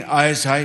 ISI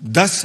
10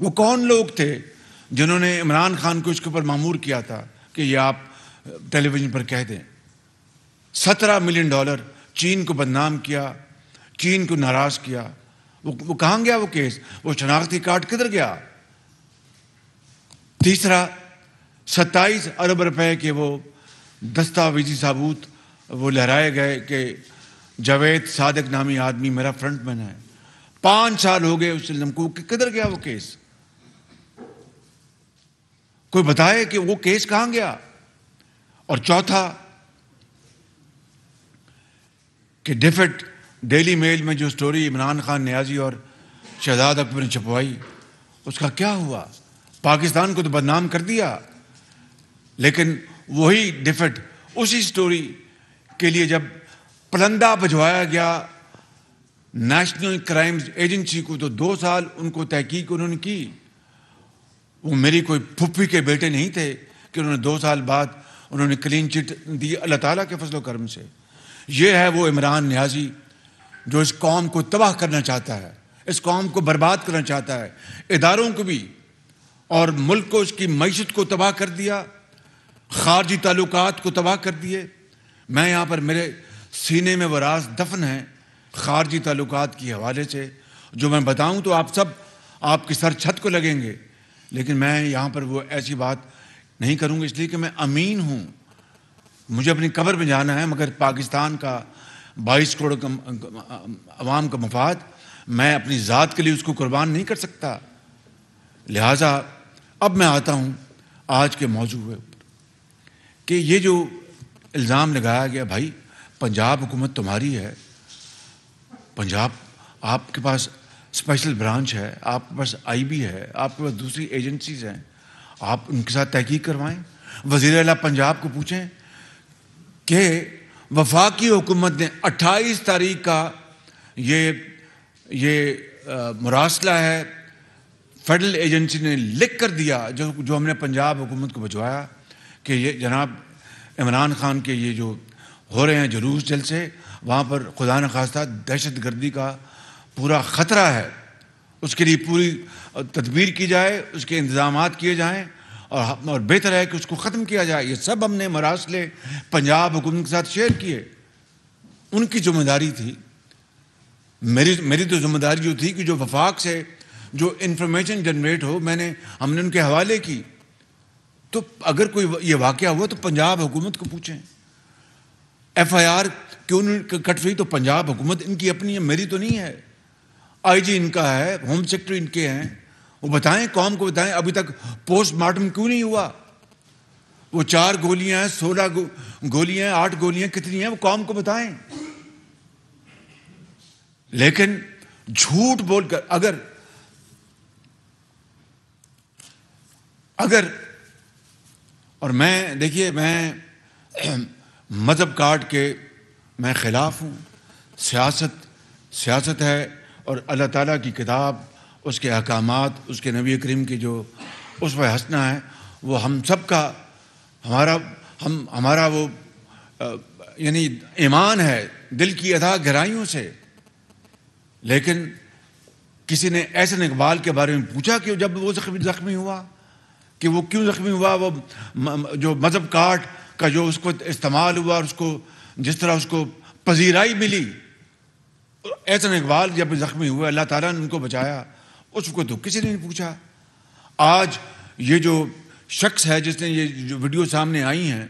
وہ کون لوگ تھے جنہوں نے عمران خان کو اس کے اوپر مامور کیا تھا کہ یہ آپ ٹیلی ویژن پر کہہ دیں؟ $17 ملین چین کو بدنام کیا، چین کو ناراض کیا. وہ کہاں گیا وہ کیس؟ وہ شناختی کارڈ کدھر گیا؟ تیسرا، 27 ارب روپے کے وہ دستاویزی ثبوت وہ لہرائے گئے کہ جاوید صادق نامی آدمی میرا فرنٹ مین ہے. 5 سال ہو گئے اس علم کو، کدھر گیا وہ کیس؟ کوئی بتائے کہ وہ کیس کہاں گیا؟ اور چوتھا کہ ڈیفٹ ڈیلی میل میں جو سٹوری عمران خان نیازی اور شہزاد اکبر نے چھپوائی، اس کا کیا ہوا؟ پاکستان کو تو بدنام کر دیا، لیکن وہی ڈیفٹ اسی سٹوری کے لیے جب پلندہ بھجوایا گیا نیشنل کرائمز ایجنسی کو تو 2 سال ان کو تحقیق انہوں نے کی. وہ میری کوئی پھپھی کے بیٹے نہیں تھے کہ انہوں نے 2 سال بعد انہوں نے کلین چٹ دی اللہ تعالیٰ کے فضل و کرم سے. یہ ہے وہ عمران نیازی جو اس قوم کو تباہ کرنا چاہتا ہے، اس قوم کو برباد کرنا چاہتا ہے، اداروں کو بھی، اور ملک کو، اس کی معیشت کو تباہ کر دیا، خارجی تعلقات کو تباہ کر دیے. میں یہاں پر میرے سینے میں وہ راز دفن ہیں خارجی تعلقات کے حوالے سے، جو میں بتاؤں تو آپ سب آپ کے سر چھت کو لگیں گے، لیکن میں یہاں پر وہ ایسی بات نہیں کروں گا، اس لیے کہ میں امین ہوں. مجھے اپنی قبر میں جانا ہے، مگر پاکستان کا 22 کروڑ عوام کا مفاد میں اپنی ذات کے لیے اس کو قربان نہیں کر سکتا. لہٰذا اب میں آتا ہوں آج کے موضوع پر کہ یہ جو الزام لگایا گیا، بھائی پنجاب حکومت تمہاری ہے، پنجاب آپ کے پاس اسپیشل برانچ ہے، آپ کے پاس آئی بی ہے، آپ کے پاس دوسری ایجنسیز ہیں، آپ ان کے ساتھ تحقیق کروائیں. وزیر اعلیٰ پنجاب کو پوچھیں کہ وفاقی حکومت نے 28 تاریخ کا یہ مراسلہ ہے، فیڈرل ایجنسی نے لکھ کر دیا جو ہم نے پنجاب حکومت کو بھجوایا کہ یہ جناب عمران خان کے یہ جو ہو رہے ہیں جلوس جلسے، وہاں پر خدا نخواستہ دہشت گردی کا پورا خطرہ ہے، اس کے لیے پوری تدبیر کی جائے، اس کے انتظامات کیے جائیں، اور بہتر ہے کہ اس کو ختم کیا جائے. یہ سب ہم نے مراسلے پنجاب حکومت کے ساتھ شیئر کیے. ان کی ذمہ داری تھی، میری تو ذمہ داری جو تھی کہ جو وفاق سے جو انفارمیشن جنریٹ ہو ہم نے ان کے حوالے کی. تو اگر کوئی یہ واقعہ ہوا تو پنجاب حکومت کو پوچھیں. ایف آئی آر کیوں نہیں کٹ ہوئی تو پنجاب حکومت ان کی اپنی ہے، میری تو نہیں ہے. آئی جی ان کا ہے، ہوم سیکرٹری ان کے ہیں، وہ بتائیں، قوم کو بتائیں ابھی تک پوسٹ مارٹم کیوں نہیں ہوا. وہ 4 گولیاں ہیں، 16 گولیاں ہیں، 8 گولیاں کتنی ہیں، وہ قوم کو بتائیں. لیکن جھوٹ بول کر اگر اور میں دیکھیے، میں مذہب کارڈ کے میں خلاف ہوں. سیاست ہے، اور اللہ تعالیٰ کی کتاب، اس کے احکامات، اس کے نبی کریم کی جو اسوہ حسنہ ہے، وہ ہم سب کا ہمارا وہ یعنی ایمان ہے دل کی اتھاہ گہرائیوں سے. لیکن کسی نے احسن اقبال کے بارے میں پوچھا کہ جب وہ زخمی ہوا کہ وہ کیوں زخمی ہوا، وہ جو مذہب کارڈ کا جو اس کو استعمال ہوا اور اس کو جس طرح اس کو پذیرائی ملی، احسن اقبال جب زخمی ہوئے اللہ تعالیٰ نے ان کو بچایا، اس کو تو کسی نے نہیں پوچھا. آج یہ جو شخص ہے جس نے یہ جو ویڈیو سامنے آئی ہیں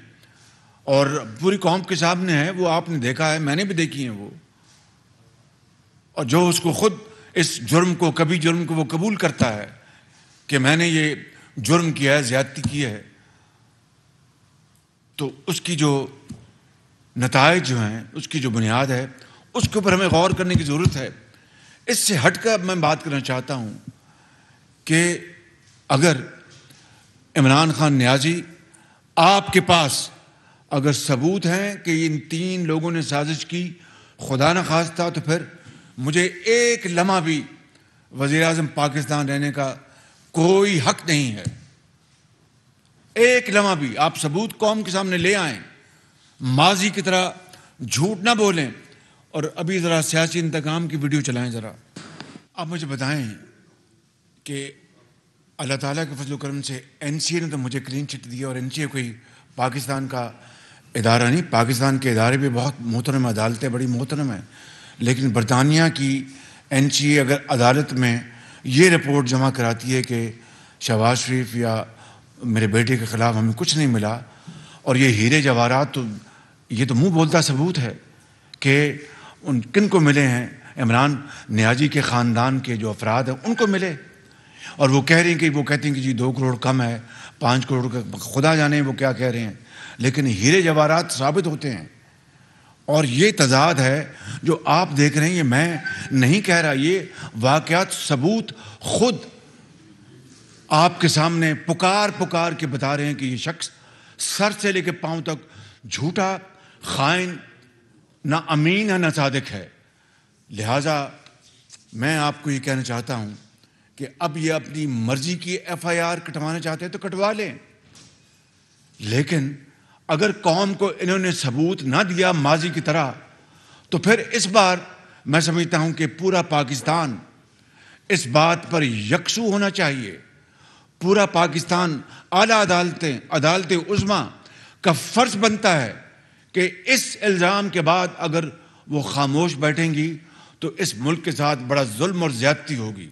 اور پوری قوم کے سامنے ہے، وہ آپ نے دیکھا ہے، میں نے بھی دیکھی ہیں وہ، اور جو اس کو خود اس جرم کو وہ قبول کرتا ہے کہ میں نے یہ جرم کیا ہے، زیادتی کی ہے، تو اس کی جو نتائج جو ہیں، اس کی جو بنیاد ہے، اس کے اوپر ہمیں غور کرنے کی ضرورت ہے. اس سے ہٹ کر میں بات کرنا چاہتا ہوں کہ اگر عمران خان نیازی، آپ کے پاس اگر ثبوت ہیں کہ ان 3 لوگوں نے سازش کی، خدا نہ خواستہ، تو پھر مجھے ایک لمحہ بھی وزیر اعظم پاکستان رہنے کا کوئی حق نہیں ہے. ایک لمحہ بھی آپ ثبوت قوم کے سامنے لے آئیں، ماضی کی طرح جھوٹ نہ بولیں. اور ابھی ذرا سیاسی انتقام کی ویڈیو چلائیں. ذرا آپ مجھے بتائیں کہ اللہ تعالیٰ کے فضل و کرم سے این سی اے نے تو مجھے کلین چٹ دیا، اور این سی اے کوئی پاکستان کا ادارہ نہیں، پاکستان کے ادارے بھی بہت محترم، عدالتیں بڑی محترم ہیں، لیکن برطانیہ کی این سی اے اگر عدالت میں یہ رپورٹ جمع کراتی ہے کہ شہباز شریف یا میرے بیٹے کے خلاف ہمیں کچھ نہیں ملا، اور یہ ہیرے جواہرات تو یہ تو منہ بولتا ثبوت ہے کہ ان کن کو ملے ہیں، عمران نیازی کے خاندان کے جو افراد ہیں ان کو ملے، اور وہ کہہ رہے ہیں کہ وہ کہتے ہیں کہ جی 2 کروڑ کم ہے، 5 کروڑ کا، خدا جانے وہ کیا کہہ رہے ہیں، لیکن ہیرے جواہرات ثابت ہوتے ہیں۔ اور یہ تضاد ہے جو آپ دیکھ رہے ہیں، یہ میں نہیں کہہ رہا، یہ واقعات ثبوت خود آپ کے سامنے پکار کے بتا رہے ہیں کہ یہ شخص سر سے لے کے پاؤں تک جھوٹا، خائن، نہ امین ہے نہ صادق ہے۔ لہٰذا میں آپ کو یہ کہنا چاہتا ہوں کہ اب یہ اپنی مرضی کی ایف آئی آر کٹوانا چاہتے ہیں تو کٹوا لیں، لیکن اگر قوم کو انہوں نے ثبوت نہ دیا ماضی کی طرح، تو پھر اس بار میں سمجھتا ہوں کہ پورا پاکستان اس بات پر یکسو ہونا چاہیے، پورا پاکستان، اعلیٰ عدالت عظمیٰ کا فرض بنتا ہے کہ اس الزام کے بعد اگر وہ خاموش بیٹھیں گی تو اس ملک کے ساتھ بڑا ظلم اور زیادتی ہوگی۔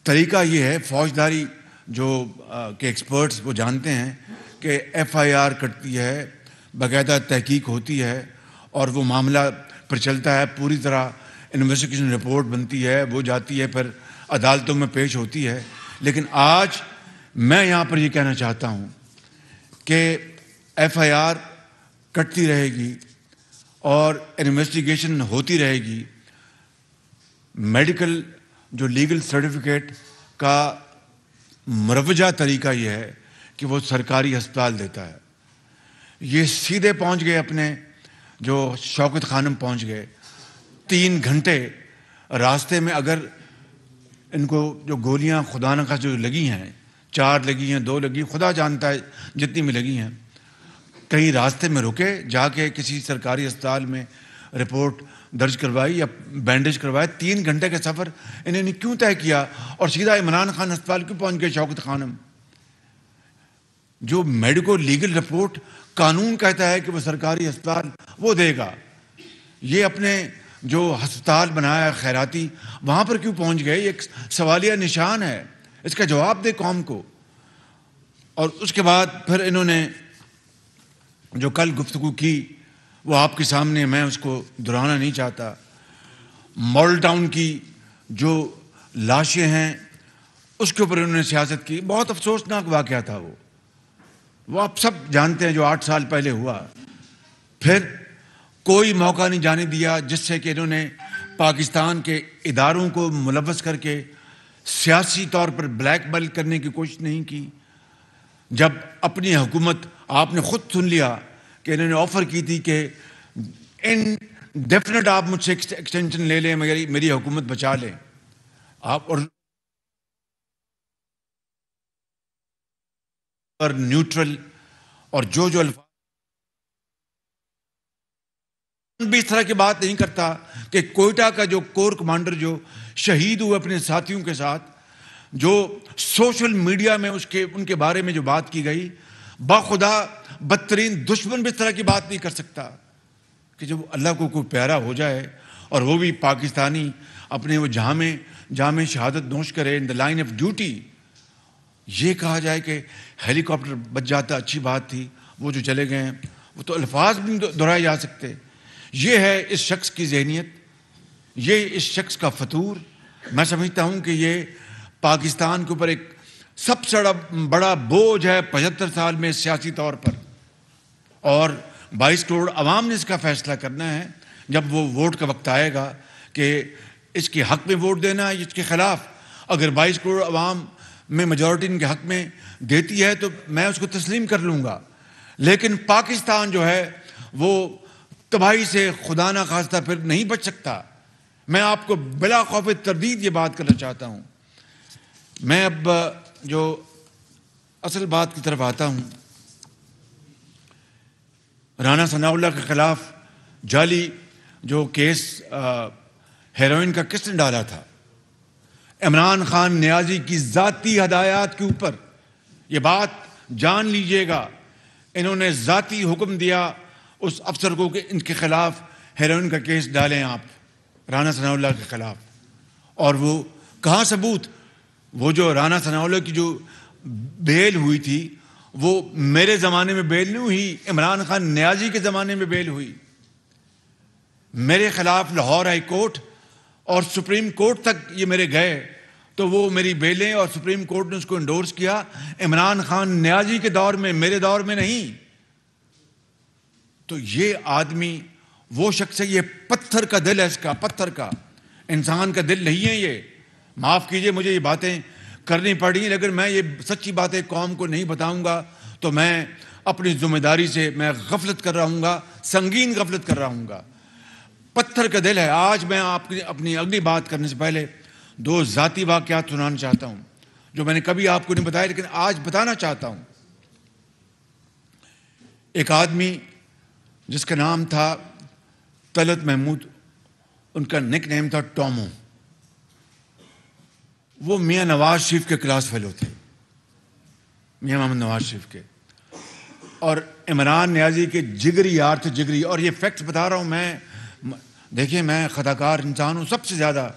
طریقہ یہ ہے، فوجداری جو کہ ایکسپرٹس وہ جانتے ہیں کہ ایف آئی آر کٹتی ہے، باقاعدہ تحقیق ہوتی ہے، اور وہ معاملہ پر چلتا ہے، پوری طرح انویسٹیگیشن رپورٹ بنتی ہے، وہ جاتی ہے، پھر عدالتوں میں پیش ہوتی ہے۔ لیکن آج میں یہاں پر یہ کہنا چاہتا ہوں کہ ایف آئی آر کٹتی رہے گی اور انویسٹیگیشن ہوتی رہے گی۔ میڈیکل جو لیگل سرٹیفکیٹ کا مروجہ طریقہ یہ ہے کہ وہ سرکاری ہسپتال دیتا ہے، یہ سیدھے پہنچ گئے اپنے جو شوکت خانم پہنچ گئے، 3 گھنٹے راستے میں اگر ان کو جو گولیاں خدا نخواستہ جو لگی ہیں، 4 لگی ہیں، 2 لگی، خدا جانتا ہے جتنی بھی لگی ہیں، کہیں راستے میں رکے، جا کے کسی سرکاری اسپتال میں رپورٹ درج کروائی یا بینڈیج کروائے، 3 گھنٹے کا سفر انہوں نے کیوں طے کیا اور سیدھا عمران خان ہسپتال کیوں پہنچ گئے شوکت خانم؟ جو میڈیکو لیگل رپورٹ قانون کہتا ہے کہ وہ سرکاری ہسپتال وہ دے گا، یہ اپنے جو ہسپتال بنایا خیراتی وہاں پر کیوں پہنچ گئے؟ یہ ایک سوالیہ نشان ہے، اس کا جواب دے قوم کو۔ اور اس کے بعد پھر انہوں نے جو کل گفتگو کی وہ آپ کے سامنے، میں اس کو دہرانا نہیں چاہتا۔ ماڈل ٹاؤن کی جو لاشیں ہیں اس کے اوپر انہوں نے سیاست کی، بہت افسوسناک واقعہ تھا وہ آپ سب جانتے ہیں جو 8 سال پہلے ہوا۔ پھر کوئی موقع نہیں جانے دیا جس سے کہ انہوں نے پاکستان کے اداروں کو ملوث کر کے سیاسی طور پر بلیک میل کرنے کی کوشش نہیں کی۔ جب اپنی حکومت، آپ نے خود سن لیا کہ انہوں نے آفر کی تھی کہ انڈیفینٹ آپ مجھ سے ایکسٹینشن لے لیں، میری حکومت بچا لیں آپ، اور نیوٹرل، اور جو الفاظ بھی اس طرح کی بات نہیں کرتا کہ کوئٹہ کا جو کور کمانڈر جو شہید ہوئے اپنے ساتھیوں کے ساتھ، جو سوشل میڈیا میں ان کے بارے میں جو بات کی گئی، باخدا بدترین دشمن بھی اس طرح کی بات نہیں کر سکتا کہ جب اللہ کو کوئی پیارا ہو جائے اور وہ بھی پاکستانی اپنے وہ جامع شہادت نوش کرے ان دا لائن آف ڈیوٹی، یہ کہا جائے کہ ہیلی کاپٹر بچ جاتا اچھی بات تھی، وہ جو چلے گئے ہیں، وہ تو الفاظ بھی نہیں دہرائے جا سکتے۔ یہ ہے اس شخص کی ذہنیت، یہ اس شخص کا فطور۔ میں سمجھتا ہوں کہ یہ پاکستان کے اوپر ایک سب سے بڑا بوجھ ہے 75 سال میں سیاسی طور پر، اور 22 کروڑ عوام نے اس کا فیصلہ کرنا ہے جب وہ ووٹ کا وقت آئے گا کہ اس کے حق میں ووٹ دینا ہے، اس کے خلاف۔ اگر 22 کروڑ عوام میں میجورٹی ان کے حق میں دیتی ہے تو میں اس کو تسلیم کر لوں گا، لیکن پاکستان جو ہے وہ تباہی سے خدا نہ خواستہ پھر نہیں بچ سکتا۔ میں آپ کو بلا خوف تردید یہ بات کرنا چاہتا ہوں۔ میں اب جو اصل بات کی طرف آتا ہوں، رانا ثناء اللہ کے خلاف جعلی جو کیس ہیروئن کا کس نے ڈالا تھا، عمران خان نیازی کی ذاتی ہدایات کے اوپر. یہ بات جان لیجئے گا, انہوں نے ذاتی حکم دیا اس افسر کو کہ ان کے خلاف ہیروئن کا کیس ڈالیں آپ, رانا ثناء اللہ کے خلاف. اور وہ کہاں ثبوت؟ وہ جو رانا ثناء اللہ کی جو بیل ہوئی تھی وہ میرے زمانے میں بیل نہیں ہوئی, عمران خان نیازی کے زمانے میں بیل ہوئی. میرے خلاف لاہور ہائی کورٹ اور سپریم کورٹ تک یہ میرے گئے تو وہ میری بیلیں اور سپریم کورٹ نے اس کو انڈورس کیا. عمران خان نیازی کے دور میں, میرے دور میں نہیں. تو یہ آدمی وہ شخص ہے, یہ پتھر کا دل ہے, اس کا پتھر کا, انسان کا دل نہیں ہے یہ. معاف کیجئے مجھے یہ باتیں کرنی پڑی, لیکن میں یہ سچی باتیں قوم کو نہیں بتاؤں گا تو میں اپنی ذمہ داری سے میں غفلت کر رہا ہوں گا, سنگین غفلت کر رہا ہوں گا. پتھر کا دل ہے. آج میں آپ کی اپنی اگلی بات کرنے سے پہلے 2 ذاتی واقعات سنانا چاہتا ہوں جو میں نے کبھی آپ کو نہیں بتایا لیکن آج بتانا چاہتا ہوں. ایک آدمی جس کا نام تھا طلعت محمود, ان کا نک نیم تھا ٹومو. وہ میاں نواز شریف کے کلاس فیلو تھے, میاں محمد نواز شریف کے, اور عمران نیازی کے جگری یار تھے, جگری. اور یہ فیکٹس بتا رہا ہوں میں, دیکھیں میں خطاکار انسان ہوں سب سے زیادہ,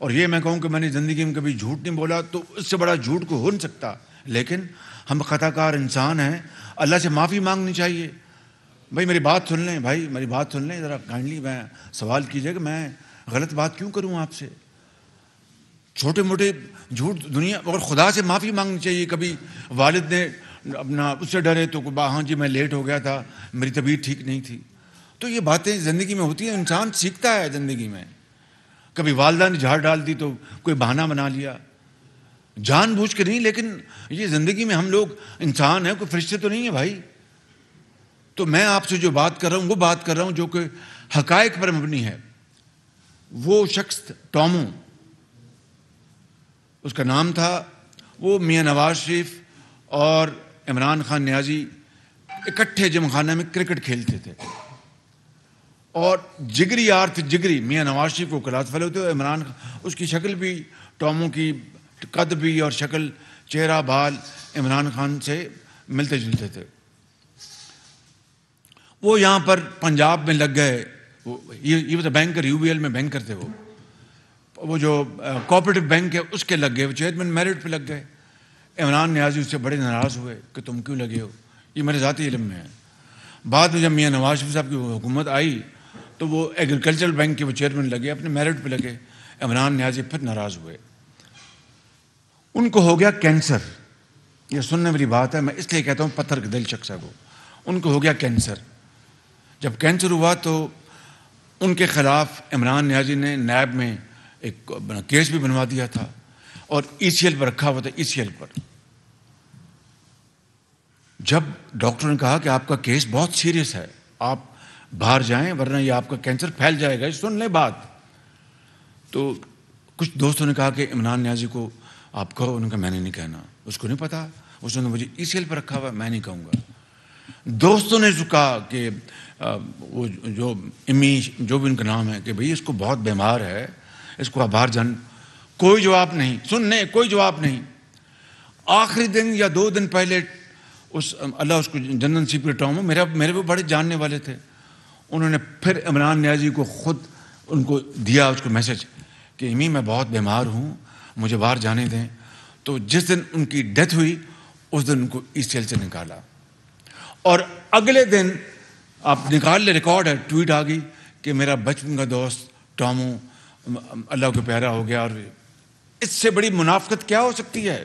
اور یہ میں کہوں کہ میں نے زندگی میں کبھی جھوٹ نہیں بولا تو اس سے بڑا جھوٹ کو ہو نہیں سکتا, لیکن ہم خطاکار انسان ہیں, اللہ سے معافی مانگنی چاہیے. بھائی میری بات سن لیں, بھائی میری بات سن لیں ذرا کائنڈلی. میں سوال کیجئے کہ میں غلط بات کیوں کروں آپ سے؟ چھوٹے موٹے جھوٹ دنیا, اور خدا سے معافی مانگنی چاہیے. کبھی والد نے اپنا اس سے ڈرے تو ہاں جی میں لیٹ ہو گیا تھا, میری طبیعت ٹھیک نہیں تھی. تو یہ باتیں زندگی میں ہوتی ہیں, انسان سیکھتا ہے زندگی میں. کبھی والدہ نے جھاڑ ڈال دی تو کوئی بہانہ بنا لیا, جان بوجھ کے نہیں, لیکن یہ زندگی میں ہم لوگ انسان ہیں, کوئی فرشتے تو نہیں ہیں بھائی. تو میں آپ سے جو بات کر رہا ہوں وہ بات کر رہا ہوں جو کہ حقائق پر مبنی ہے. وہ شخص ٹومو, اس کا نام تھا, وہ میاں نواز شریف اور عمران خان نیازی اکٹھے جم خانہ میں کرکٹ کھیلتے تھے, اور جگری یار تھے, جگری. میاں نواز شریف کو کلاس فیلو تھے, عمران اس کی شکل بھی, ٹومو کی قد بھی اور شکل, چہرہ بال عمران خان سے ملتے جلتے تھے. وہ یہاں پر پنجاب میں لگ گئے, یہ بینکر, UBL میں بینکر تھے. وہ جو کوآپریٹو بینک ہے اس کے لگ گئے, وہ چیئرمین میرٹ پہ لگ گئے. عمران نیازی اس سے بڑے ناراض ہوئے کہ تم کیوں لگے ہو, یہ میرے ذاتی علم میں ہے. بعد میں جب میاں نواز شریف صاحب کی حکومت آئی تو وہ ایگریکلچرل بینک کے وہ چیئرمین لگے, اپنے میرٹ پہ لگے. عمران نیازی پھر ناراض ہوئے, ان کو ہو گیا کینسر. یہ سننے والی بات ہے, میں اس لیے کہتا ہوں پتھر کا دل شخص ہے وہ. ان کو ہو گیا کینسر. جب کینسر ہوا تو ان کے خلاف عمران نیازی نے نیب میں ایک کیس بھی بنوا دیا تھا, اور ECL پر رکھا ہوا تھا, ECL پر. جب ڈاکٹر نے کہا کہ آپ کا کیس بہت سیریس ہے, آپ باہر جائیں ورنہ یہ آپ کا کینسر پھیل جائے گا, سن لیں بات. تو کچھ دوستوں نے کہا کہ عمران نیازی کو آپ کہو. انہوں نے کہا میں نے نہیں کہنا, اس کو نہیں پتا, اس نے مجھے ECL پر رکھا ہوا, میں نہیں کہوں گا. دوستوں نے کہا کہ وہ جو امی جو بھی ان کا نام ہے کہ بھئی اس کو بہت بیمار ہے, اس کو باہر جان. کوئی جواب نہیں, سننے کوئی جواب نہیں. آخری دن یا 2 دن پہلے اس اللہ اس کو جنت نصیب کرے, ٹومو میرے وہ بڑے جاننے والے تھے, انہوں نے پھر عمران نیازی کو خود ان کو دیا اس کو میسج کہ امی میں بہت بیمار ہوں, مجھے باہر جانے دیں. تو جس دن ان کی ڈیتھ ہوئی اس دن ان کو ECL سے نکالا, اور اگلے دن آپ نکال لے, ریکارڈ ہے, ٹویٹ آ گئی کہ میرا بچپن کا دوست ٹومو اللہ کو پیارا ہو گیا. اور اس سے بڑی منافقت کیا ہو سکتی ہے؟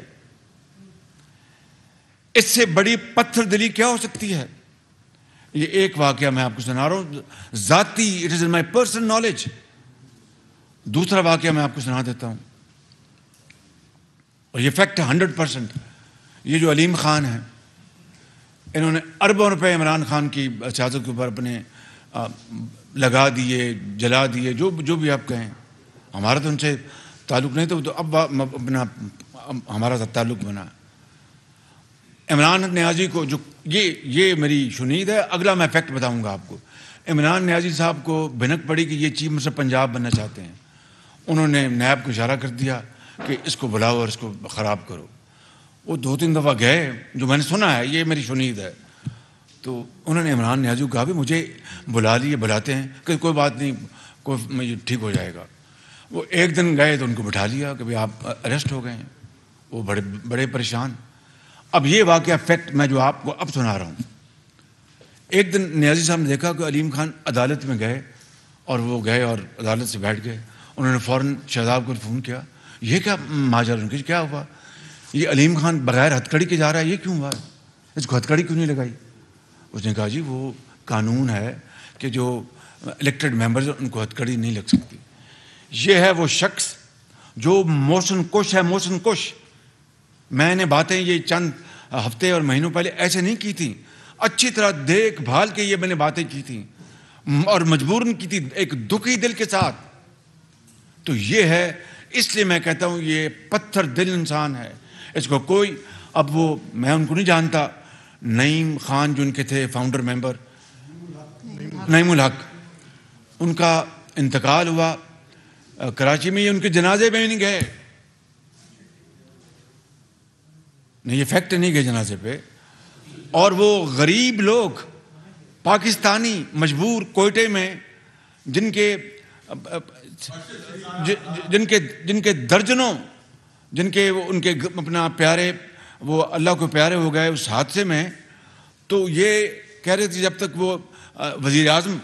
اس سے بڑی پتھر دلی کیا ہو سکتی ہے؟ یہ ایک واقعہ میں آپ کو سنا رہا ہوں ذاتی, it is in my personal knowledge. دوسرا واقعہ میں آپ کو سنا دیتا ہوں, اور یہ فیکٹ ہے 100%. یہ جو علیم خان ہیں, انہوں نے اربوں روپے عمران خان کی سیاست کے اوپر اپنے لگا دیے, جلا دیے, جو بھی آپ کہیں. ہمارا تو ان سے تعلق نہیں تھا, تو اب اپنا ہمارا تعلق بنا. عمران نیازی کو جو یہ میری شنید ہے, اگلا میں فیکٹ بتاؤں گا آپ کو. عمران نیازی صاحب کو بھنک پڑی کہ یہ چیف منسٹر پنجاب بننا چاہتے ہیں. انہوں نے نیب کو اشارہ کر دیا کہ اس کو بلاؤ اور اس کو خراب کرو. وہ 2-3 دفعہ گئے, جو میں نے سنا ہے, یہ میری شنید ہے. تو انہوں نے عمران نیازی کو کہا بھی مجھے بلا لیے, بلاتے ہیں کہ کوئی بات نہیں, کوئی ٹھیک ہو جائے گا. وہ ایک دن گئے تو ان کو بٹھا لیا کہ بھائی آپ اریسٹ ہو گئے ہیں. وہ بڑے پریشان. اب یہ واقعہ فیکٹ میں جو آپ کو اب سنا رہا ہوں. ایک دن نیازی صاحب نے دیکھا کہ علیم خان عدالت میں گئے, اور وہ گئے اور عدالت سے بیٹھ گئے. انہوں نے فوراً شہزاد کو فون کیا, یہ کیا ماجرا, ان کی کیا ہوا, یہ علیم خان بغیر ہتھکڑی کے جا رہا ہے, یہ کیوں ہوا, اس کو ہتھکڑی کیوں نہیں لگائی. اس نے کہا جی وہ قانون ہے کہ جو الیکٹڈ ممبرز ان کو ہتھکڑی نہیں لگ سکتی. یہ ہے وہ شخص جو موشن کش ہے, موشن کش. میں نے باتیں یہ چند ہفتے اور مہینوں پہلے ایسے نہیں کی تھیں, اچھی طرح دیکھ بھال کے یہ میں نے باتیں کی تھیں, اور مجبوراً کی تھی ایک دکھی دل کے ساتھ. تو یہ ہے, اس لیے میں کہتا ہوں یہ پتھر دل انسان ہے. اس کو کوئی, اب وہ میں ان کو نہیں جانتا, نعیم خان جو ان کے تھے فاؤنڈر ممبر, نعیم الحق, ان کا انتقال ہوا کراچی میں, یہ ان کے جنازے میں نہیں گئے. نہیں, یہ فیکٹ نہیں گئے جنازے پہ. اور وہ غریب لوگ پاکستانی مجبور کوئٹے میں, جن کے درجنوں, جن کے ان کے اپنا پیارے, وہ اللہ کو پیارے ہو گئے اس حادثے میں. تو یہ کہہ رہے تھے جب تک وہ وزیر اعظم,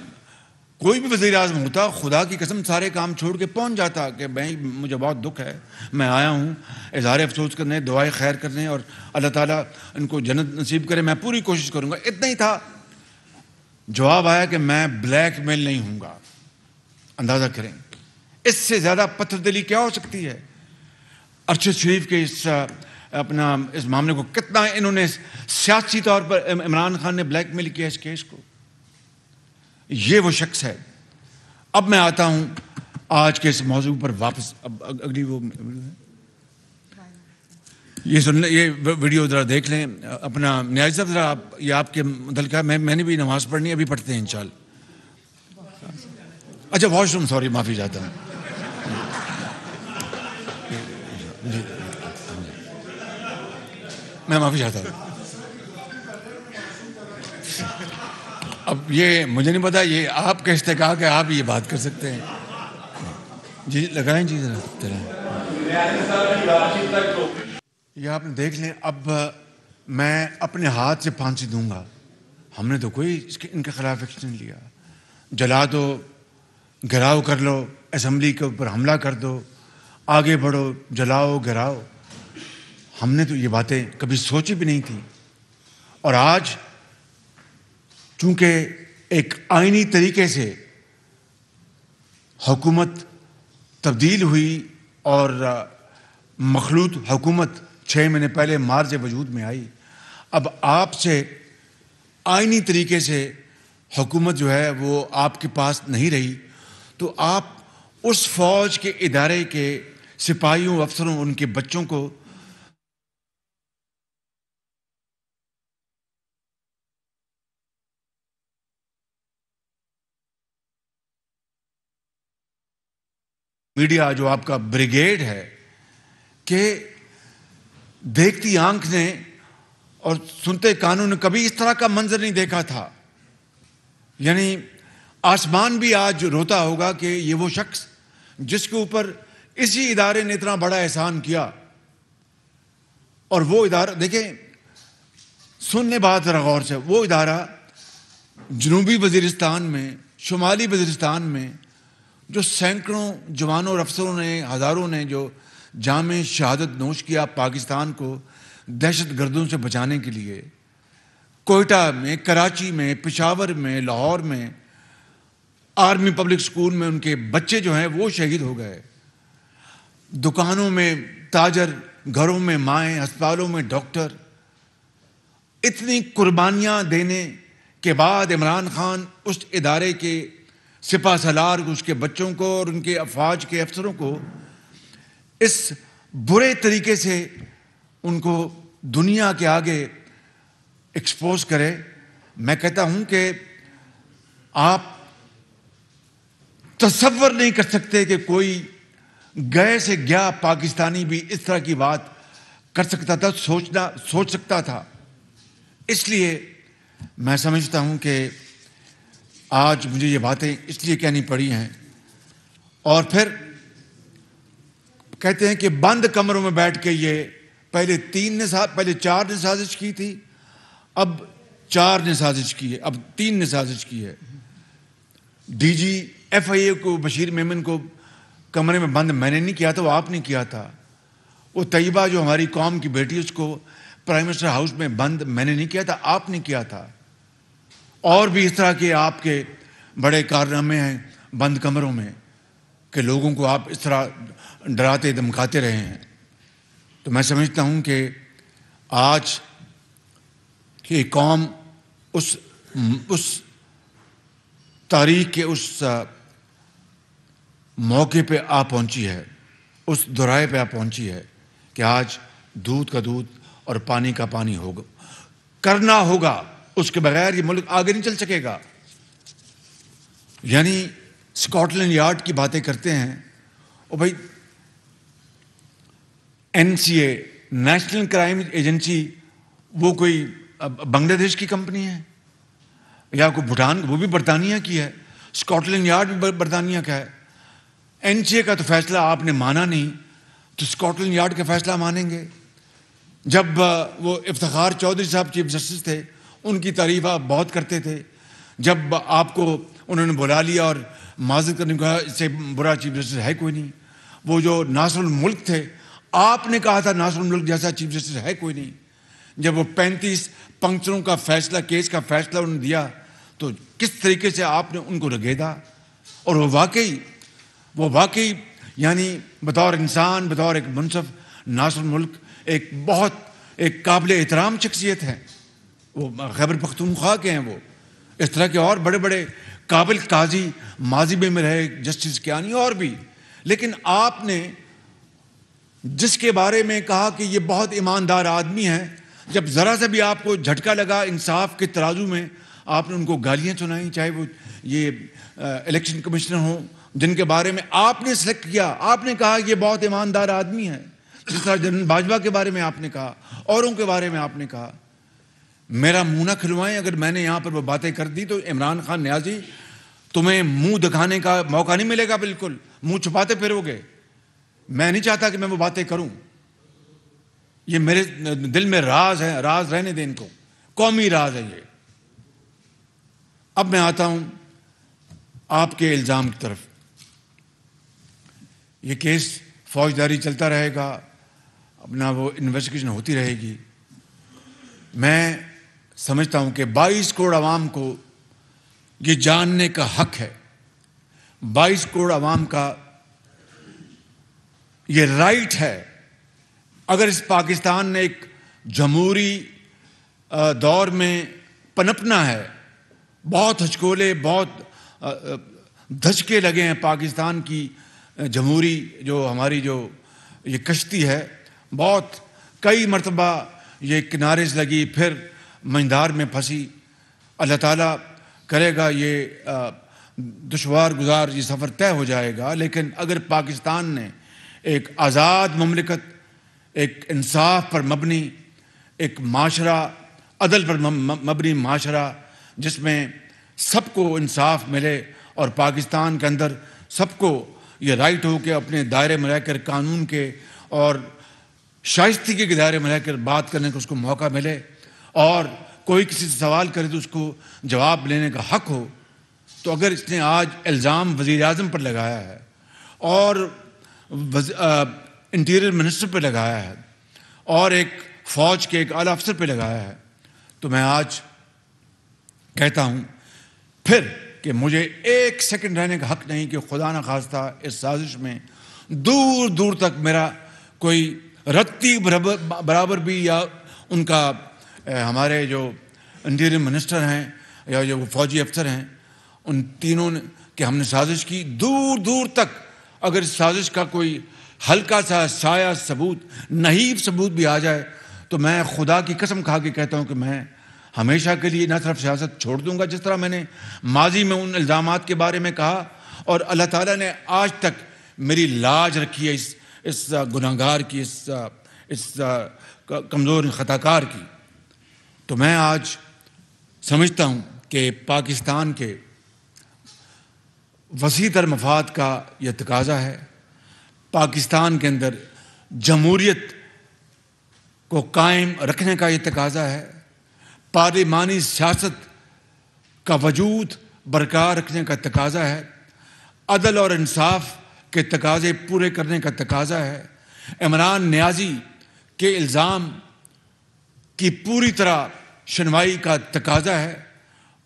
کوئی بھی وزیر اعظم ہوتا, خدا کی قسم سارے کام چھوڑ کے پہنچ جاتا کہ بھائی مجھے بہت دکھ ہے, میں آیا ہوں اظہار افسوس کرنے, دعائیں خیر کرنے, اور اللہ تعالیٰ ان کو جنت نصیب کرے, میں پوری کوشش کروں گا. اتنا ہی تھا. جواب آیا کہ میں بلیک میل نہیں ہوں گا. اندازہ کریں اس سے زیادہ پتھر دلی کیا ہو سکتی ہے. ارشد شریف کے اس معاملے کو کتنا انہوں نے سیاسی طور پر عمران خان نے بلیک میل کیا اس کیس کو. یہ وہ شخص ہے. اب میں آتا ہوں آج کے اس موضوع پر واپس. اب اگلی وہ یہ سن لیں, یہ ویڈیو ذرا دیکھ لیں. اپنا نیازی صاحب ذرا یہ آپ کے متعلقہ, میں نے بھی نماز پڑھنی ہے, ابھی پڑھتے ہیں انشاءاللہ. اچھا واش روم, سوری, معافی چاہتا ہوں. میں معافی چاہتا ہوں. اب یہ مجھے نہیں پتا, یہ آپ کا استحقاق ہے, آپ یہ بات کر سکتے ہیں. جی لگائیں جی ذرا. یہ آپ نے دیکھ لیں. اب میں اپنے ہاتھ سے پھانسی دوں گا. ہم نے تو کوئی ان کے خلاف ایکشن نہیں لیا. جلا دو, گھراؤ کر لو, اسمبلی کے اوپر حملہ کر دو, آگے بڑھو, جلاؤ گھراؤ. ہم نے تو یہ باتیں کبھی سوچی بھی نہیں تھی. اور آج چونکہ ایک آئینی طریقے سے حکومت تبدیل ہوئی اور مخلوط حکومت 6 مہینے پہلے مارچ وجود میں آئی, اب آپ سے آئینی طریقے سے حکومت جو ہے وہ آپ کے پاس نہیں رہی, تو آپ اس فوج کے ادارے کے سپاہیوں, افسروں, ان کے بچوں کو میڈیا جو آپ کا بریگیڈ ہے کہ دیکھتی آنکھ نے اور سنتے کانوں نے کبھی اس طرح کا منظر نہیں دیکھا تھا. یعنی آسمان بھی آج روتا ہوگا کہ یہ وہ شخص جس کے اوپر اسی ادارے نے اتنا بڑا احسان کیا. اور وہ ادارہ دیکھیں, سننے بات ذرا غور سے, وہ ادارہ جنوبی وزیرستان میں, شمالی وزیرستان میں جو سینکڑوں جوانوں اور افسروں نے, ہزاروں نے جو جام شہادت نوش کیا پاکستان کو دہشت گردوں سے بچانے کے لیے, کوئٹہ میں, کراچی میں, پشاور میں, لاہور میں, آرمی پبلک سکول میں ان کے بچے جو ہیں وہ شہید ہو گئے. دکانوں میں تاجر, گھروں میں مائیں, ہسپتالوں میں ڈاکٹر. اتنی قربانیاں دینے کے بعد عمران خان اس ادارے کے سپہ سالار, اس کے بچوں کو اور ان کے افواج کے افسروں کو اس برے طریقے سے ان کو دنیا کے آگے ایکسپوز کرے. میں کہتا ہوں کہ آپ تصور نہیں کر سکتے کہ کوئی گئے سے گیا پاکستانی بھی اس طرح کی بات کر سکتا تھا، سوچ سکتا تھا. اس لیے میں سمجھتا ہوں کہ آج مجھے یہ باتیں اس لیے کہنی پڑی ہیں. اور پھر کہتے ہیں کہ بند کمروں میں بیٹھ کے یہ پہلے 4 نے سازش کی تھی، اب 4 نے سازش کی ہے، اب 3 نے سازش کی ہے. ڈی جی FIA کو، بشیر میمن کو کمرے میں بند میں نے نہیں کیا تھا، وہ آپ نے کیا تھا. وہ طیبہ جو ہماری قوم کی بیٹی، اس کو پرائم منسٹر ہاؤس میں بند میں نے نہیں کیا تھا، آپ نے کیا تھا. اور بھی اس طرح کے آپ کے بڑے کارنامے ہیں بند کمروں میں کہ لوگوں کو آپ اس طرح ڈراتے دھمکاتے رہے ہیں. تو میں سمجھتا ہوں کہ آج یہ قوم اس تاریخ کے اس موقع پہ آ پہنچی ہے، اس دورائے پہ آ پہنچی ہے کہ آج دودھ کا دودھ اور پانی کا پانی ہوگا، کرنا ہوگا. اس کے بغیر یہ ملک آگے نہیں چل سکے گا. یعنی اسکاٹ لینڈ کی باتیں کرتے ہیں، اور بھائی NCA نیشنل کرائم ایجنسی وہ کوئی بنگلہ دیش کی کمپنی ہے یا کوئی بھوٹان؟ وہ بھی برطانیہ کی ہے. اسکاٹ لینڈ بھی برطانیہ کا ہے. NCA کا تو فیصلہ آپ نے مانا نہیں، تو اسکاٹ لینڈ کا فیصلہ مانیں گے؟ جب وہ افتخار چودھری صاحب چیف جسٹس تھے، ان کی تعریف آپ بہت کرتے تھے. جب آپ کو انہوں نے بلا لیا اور معذرت کرنے کو کہا، اس سے برا چیف جسٹس ہے کوئی نہیں. وہ جو ناصر الملک تھے، آپ نے کہا تھا ناصر الملک جیسا چیف جسٹس ہے کوئی نہیں. جب وہ 35 پنکچروں کا فیصلہ، کیس کا فیصلہ انہوں نے دیا، تو کس طریقے سے آپ نے ان کو رگیدا. اور وہ واقعی یعنی بطور انسان، بطور ایک منصف، ناصر الملک ایک قابل احترام شخصیت ہے. وہ خیبر پختونخوا کے ہیں. وہ اس طرح کے اور بڑے بڑے قابل قاضی ماضی میں رہے، جسٹس کیانی اور بھی. لیکن آپ نے جس کے بارے میں کہا کہ یہ بہت ایماندار آدمی ہے، جب ذرا سا بھی آپ کو جھٹکا لگا انصاف کے ترازو میں، آپ نے ان کو گالیاں سنائیں. چاہے وہ یہ الیکشن کمشنر ہوں جن کے بارے میں آپ نے سلیکٹ کیا، آپ نے کہا یہ بہت ایماندار آدمی ہے. جس طرح جنرل باجوہ کے بارے میں آپ نے کہا، اوروں کے بارے میں آپ نے کہا. میرا منہ نہ کھلوائیں. اگر میں نے یہاں پر وہ باتیں کر دی تو عمران خان نیازی، تمہیں منہ دکھانے کا موقع نہیں ملے گا. بالکل منہ چھپاتے پھرو گے. میں نہیں چاہتا کہ میں وہ باتیں کروں. یہ میرے دل میں راز ہے، راز رہنے دیں ان کو، قومی راز ہے یہ. اب میں آتا ہوں آپ کے الزام کی طرف. یہ کیس فوجداری چلتا رہے گا، اپنا وہ انویسٹیگیشن ہوتی رہے گی. میں سمجھتا ہوں کہ 22 کروڑ عوام کو یہ جاننے کا حق ہے، 22 کروڑ عوام کا یہ رائٹ ہے. اگر اس پاکستان نے ایک جمہوری دور میں پنپنا ہے، بہت ہچکولے، بہت دھچکے لگے ہیں پاکستان کی جمہوری جو ہماری جو یہ کشتی ہے، بہت کئی مرتبہ یہ کنارے سے لگی، پھر منجدار میں پھنسی. اللہ تعالیٰ کرے گا یہ دشوار گزار یہ سفر طے ہو جائے گا. لیکن اگر پاکستان نے ایک آزاد مملکت، ایک انصاف پر مبنی ایک معاشرہ، عدل پر مبنی معاشرہ جس میں سب کو انصاف ملے اور پاکستان کے اندر سب کو یہ رائٹ ہو کہ اپنے دائرے میں رہ کر قانون کے اور شائستگی کے دائرے میں رہ کر بات کرنے کا اس کو موقع ملے، اور کوئی کسی سے سوال کرے تو اس کو جواب لینے کا حق ہو. تو اگر اس نے آج الزام وزیر اعظم پر لگایا ہے اور انٹیریئر منسٹر پہ لگایا ہے اور ایک فوج کے ایک اعلیٰ افسر پہ لگایا ہے، تو میں آج کہتا ہوں پھر کہ مجھے ایک سیکنڈ رہنے کا حق نہیں کہ خدا نہ خواستہ اس سازش میں دور دور تک میرا کوئی رتی برابر بھی، یا ان کا ہمارے جو انٹیریئر منسٹر ہیں یا جو فوجی افسر ہیں، ان تینوں نے کہ ہم نے سازش کی، دور دور تک اگر اس سازش کا کوئی ہلکا سا سایہ ثبوت، نحیف ثبوت بھی آ جائے، تو میں خدا کی قسم کھا کے کہتا ہوں کہ میں ہمیشہ کے لیے نہ صرف سیاست چھوڑ دوں گا، جس طرح میں نے ماضی میں ان الزامات کے بارے میں کہا، اور اللہ تعالیٰ نے آج تک میری لاج رکھی ہے اس گناہگار کی، اس کمزور خطاکار کی، تو میں آج سمجھتا ہوں کہ پاکستان کے وسیع تر مفاد کا یہ تقاضا ہے، پاکستان کے اندر جمہوریت کو قائم رکھنے کا یہ تقاضا ہے، پارلیمانی سیاست کا وجود برقرار رکھنے کا تقاضا ہے، عدل اور انصاف کے تقاضے پورے کرنے کا تقاضا ہے، عمران نیازی کے الزام کی پوری طرح شنوائی کا تقاضا ہے،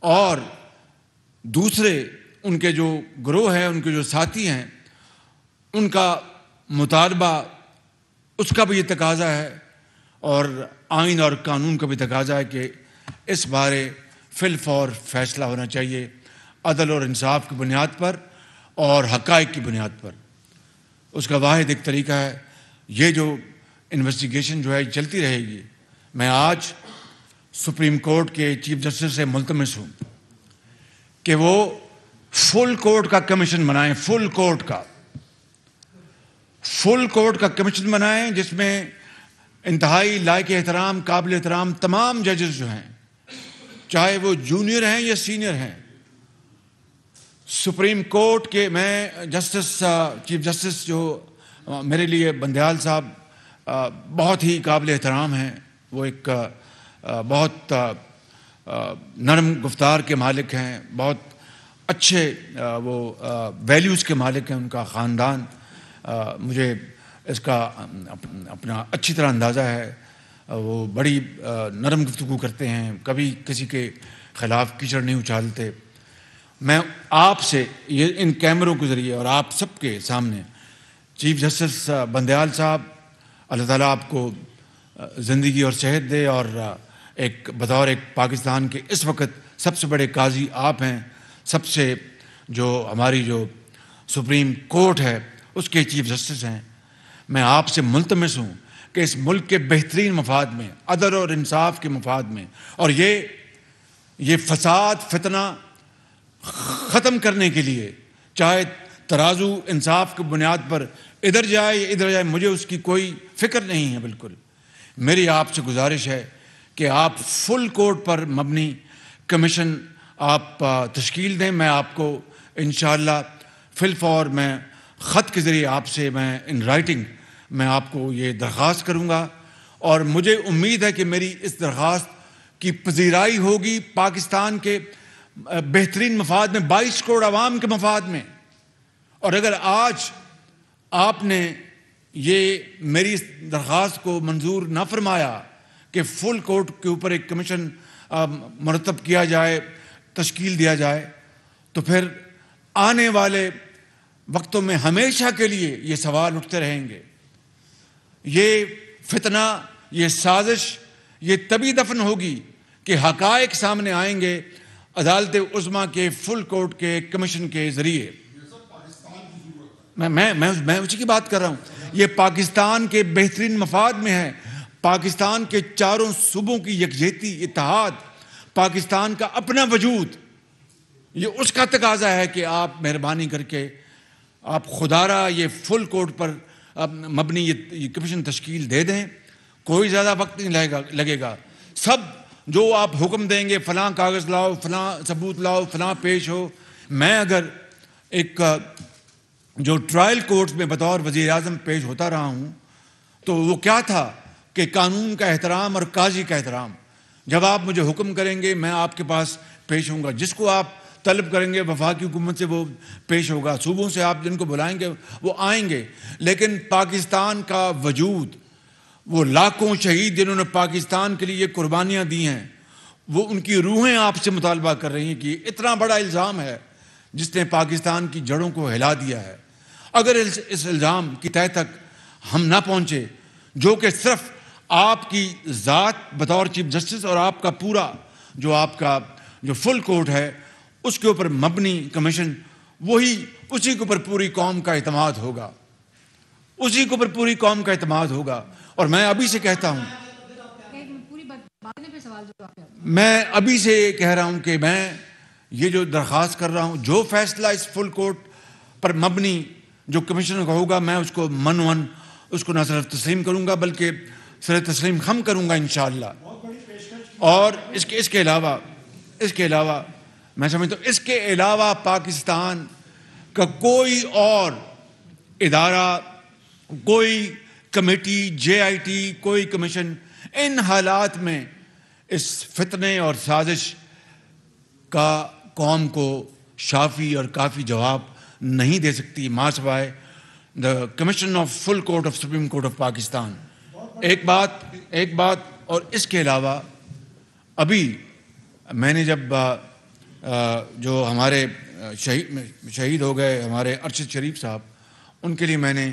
اور دوسرے ان کے جو گروہ ہیں، ان کے جو ساتھی ہیں، ان کا مطالبہ، اس کا بھی یہ تقاضا ہے، اور آئین اور قانون کا بھی تقاضا ہے کہ اس بارے فی الفور فیصلہ ہونا چاہیے، عدل اور انصاف کی بنیاد پر اور حقائق کی بنیاد پر۔ اس کا واحد ایک طریقہ ہے، یہ جو انویسٹیگیشن جو ہے چلتی رہے گی۔ میں آج سپریم کورٹ کے چیف جسٹس سے ملتمس ہوں کہ وہ فل کورٹ کا کمیشن بنائیں، فل کورٹ کا کمیشن بنائیں، جس میں انتہائی لائق احترام، قابل احترام تمام ججز جو ہیں، چاہے وہ جونیئر ہیں یا سینئر ہیں، سپریم کورٹ کے میں چیف جسٹس جو میرے لیے بندیال صاحب بہت ہی قابل احترام ہیں، وہ ایک بہت نرم گفتار کے مالک ہیں، بہت اچھے وہ ویلیوز کے مالک ہیں، ان کا خاندان، مجھے اس کا اپنا اچھی طرح اندازہ ہے، وہ بڑی نرم گفتگو کرتے ہیں، کبھی کسی کے خلاف کیچڑ نہیں اچھالتے۔ میں آپ سے یہ ان کیمروں کے ذریعے اور آپ سب کے سامنے چیف جسٹس بندیال صاحب، اللہ تعالیٰ آپ کو زندگی اور صحت دے، اور ایک بطور ایک پاکستان کے اس وقت سب سے بڑے قاضی آپ ہیں، سب سے جو ہماری جو سپریم کورٹ ہے اس کے چیف جسٹس ہیں۔ میں آپ سے ملتمس ہوں کہ اس ملک کے بہترین مفاد میں، عدل اور انصاف کے مفاد میں، اور یہ فساد فتنہ ختم کرنے کے لیے، چاہے ترازو انصاف کی بنیاد پر ادھر جائے یا ادھر جائے، مجھے اس کی کوئی فکر نہیں ہے بالکل۔ میری آپ سے گزارش ہے کہ آپ فل کورٹ پر مبنی کمیشن آپ تشکیل دیں۔ میں آپ کو انشاءاللہ فی الفور میں خط کے ذریعے آپ سے میں ان رائٹنگ میں آپ کو یہ درخواست کروں گا، اور مجھے امید ہے کہ میری اس درخواست کی پذیرائی ہوگی پاکستان کے بہترین مفاد میں، 22 کروڑ عوام کے مفاد میں۔ اور اگر آج آپ نے یہ میری اس درخواست کو منظور نہ فرمایا کہ فل کورٹ کے اوپر ایک کمیشن مرتب کیا جائے، تشکیل دیا جائے، تو پھر آنے والے وقتوں میں ہمیشہ کے لیے یہ سوال اٹھتے رہیں گے۔ یہ فتنہ، یہ سازش، یہ تبھی دفن ہوگی کہ حقائق سامنے آئیں گے عدالت عظمیٰ کے فل کورٹ کے کمیشن کے ذریعے۔ میں اسی کی بات کر رہا ہوں، یہ پاکستان کے بہترین مفاد میں ہے، پاکستان کے چاروں صوبوں کی یکجہتی، اتحاد، پاکستان کا اپنا وجود، یہ اس کا تقاضا ہے کہ آپ مہربانی کر کے آپ خدارہ یہ فل کورٹ پر مبنی یہ کمیشن تشکیل دے دیں۔ کوئی زیادہ وقت نہیں لگے گا، سب جو آپ حکم دیں گے، فلاں کاغذ لاؤ، فلاں ثبوت لاؤ، فلاں پیش ہو۔ میں اگر ایک جو ٹرائل کورٹس میں بطور وزیر اعظم پیش ہوتا رہا ہوں، تو وہ کیا تھا کہ قانون کا احترام اور قاضی کا احترام۔ جب آپ مجھے حکم کریں گے میں آپ کے پاس پیش ہوں گا، جس کو آپ طلب کریں گے وفاقی حکومت سے وہ پیش ہوگا، صوبوں سے آپ جن کو بلائیں گے وہ آئیں گے۔ لیکن پاکستان کا وجود، وہ لاکھوں شہید جنہوں نے پاکستان کے لیے قربانیاں دی ہیں، وہ ان کی روحیں آپ سے مطالبہ کر رہی ہیں کہ اتنا بڑا الزام ہے جس نے پاکستان کی جڑوں کو ہلا دیا ہے۔ اگر اس الزام کی تہہ تک ہم نہ پہنچے، جو کہ صرف آپ کی ذات بطور چیف جسٹس اور آپ کا پورا جو فل کورٹ ہے اس کے اوپر مبنی کمیشن، اسی کے اوپر پوری قوم کا اعتماد ہوگا، اسی کے اوپر پوری قوم کا اعتماد ہوگا۔ اور میں ابھی سے کہتا ہوں، میں ابھی سے کہہ رہا ہوں کہ میں یہ جو درخواست کر رہا ہوں، جو فیصلہ اس فل کورٹ پر مبنی جو کمشنر کا ہوگا میں اس کو من اس کو نہ صرف تسلیم کروں گا بلکہ سر تسلیم خم کروں گا انشاءاللہ. اور اس کے علاوہ میں سمجھتا ہوں اس کے علاوہ پاکستان کا کوئی اور ادارہ، کوئی کمیٹی، JIT، کوئی کمیشن ان حالات میں اس فتنے اور سازش کا قوم کو شافی اور کافی جواب نہیں دے سکتی ماں سوائے دا commission of full court of supreme court of Pakistan. ایک بات اور اس کے علاوہ ابھی میں نے جب جو ہمارے شہید ہو گئے ہمارے ارشد شریف صاحب، ان کے لیے میں نے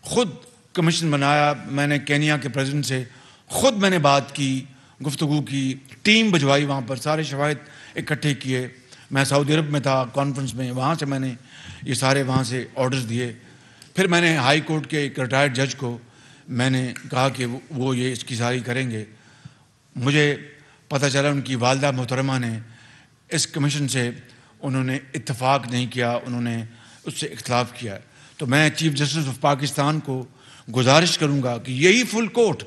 خود کمیشن بنایا. میں نے کینیا کے پریزیڈنٹ سے خود میں نے بات کی، گفتگو کی، ٹیم بھجوائی، وہاں پر سارے شواہد اکٹھے کیے. میں سعودی عرب میں تھا کانفرنس میں، وہاں سے میں نے یہ سارے وہاں سے آرڈرز دیے. پھر میں نے ہائی کورٹ کے ایک ریٹائرڈ جج کو میں نے کہا کہ وہ یہ اس کی ساری کریں گے. مجھے پتہ چلا ان کی والدہ محترمہ نے اس کمیشن سے انہوں نے اتفاق نہیں کیا، انہوں نے اس سے اختلاف کیا. تو میں چیف جسٹس آف پاکستان کو گزارش کروں گا کہ یہی فل کورٹ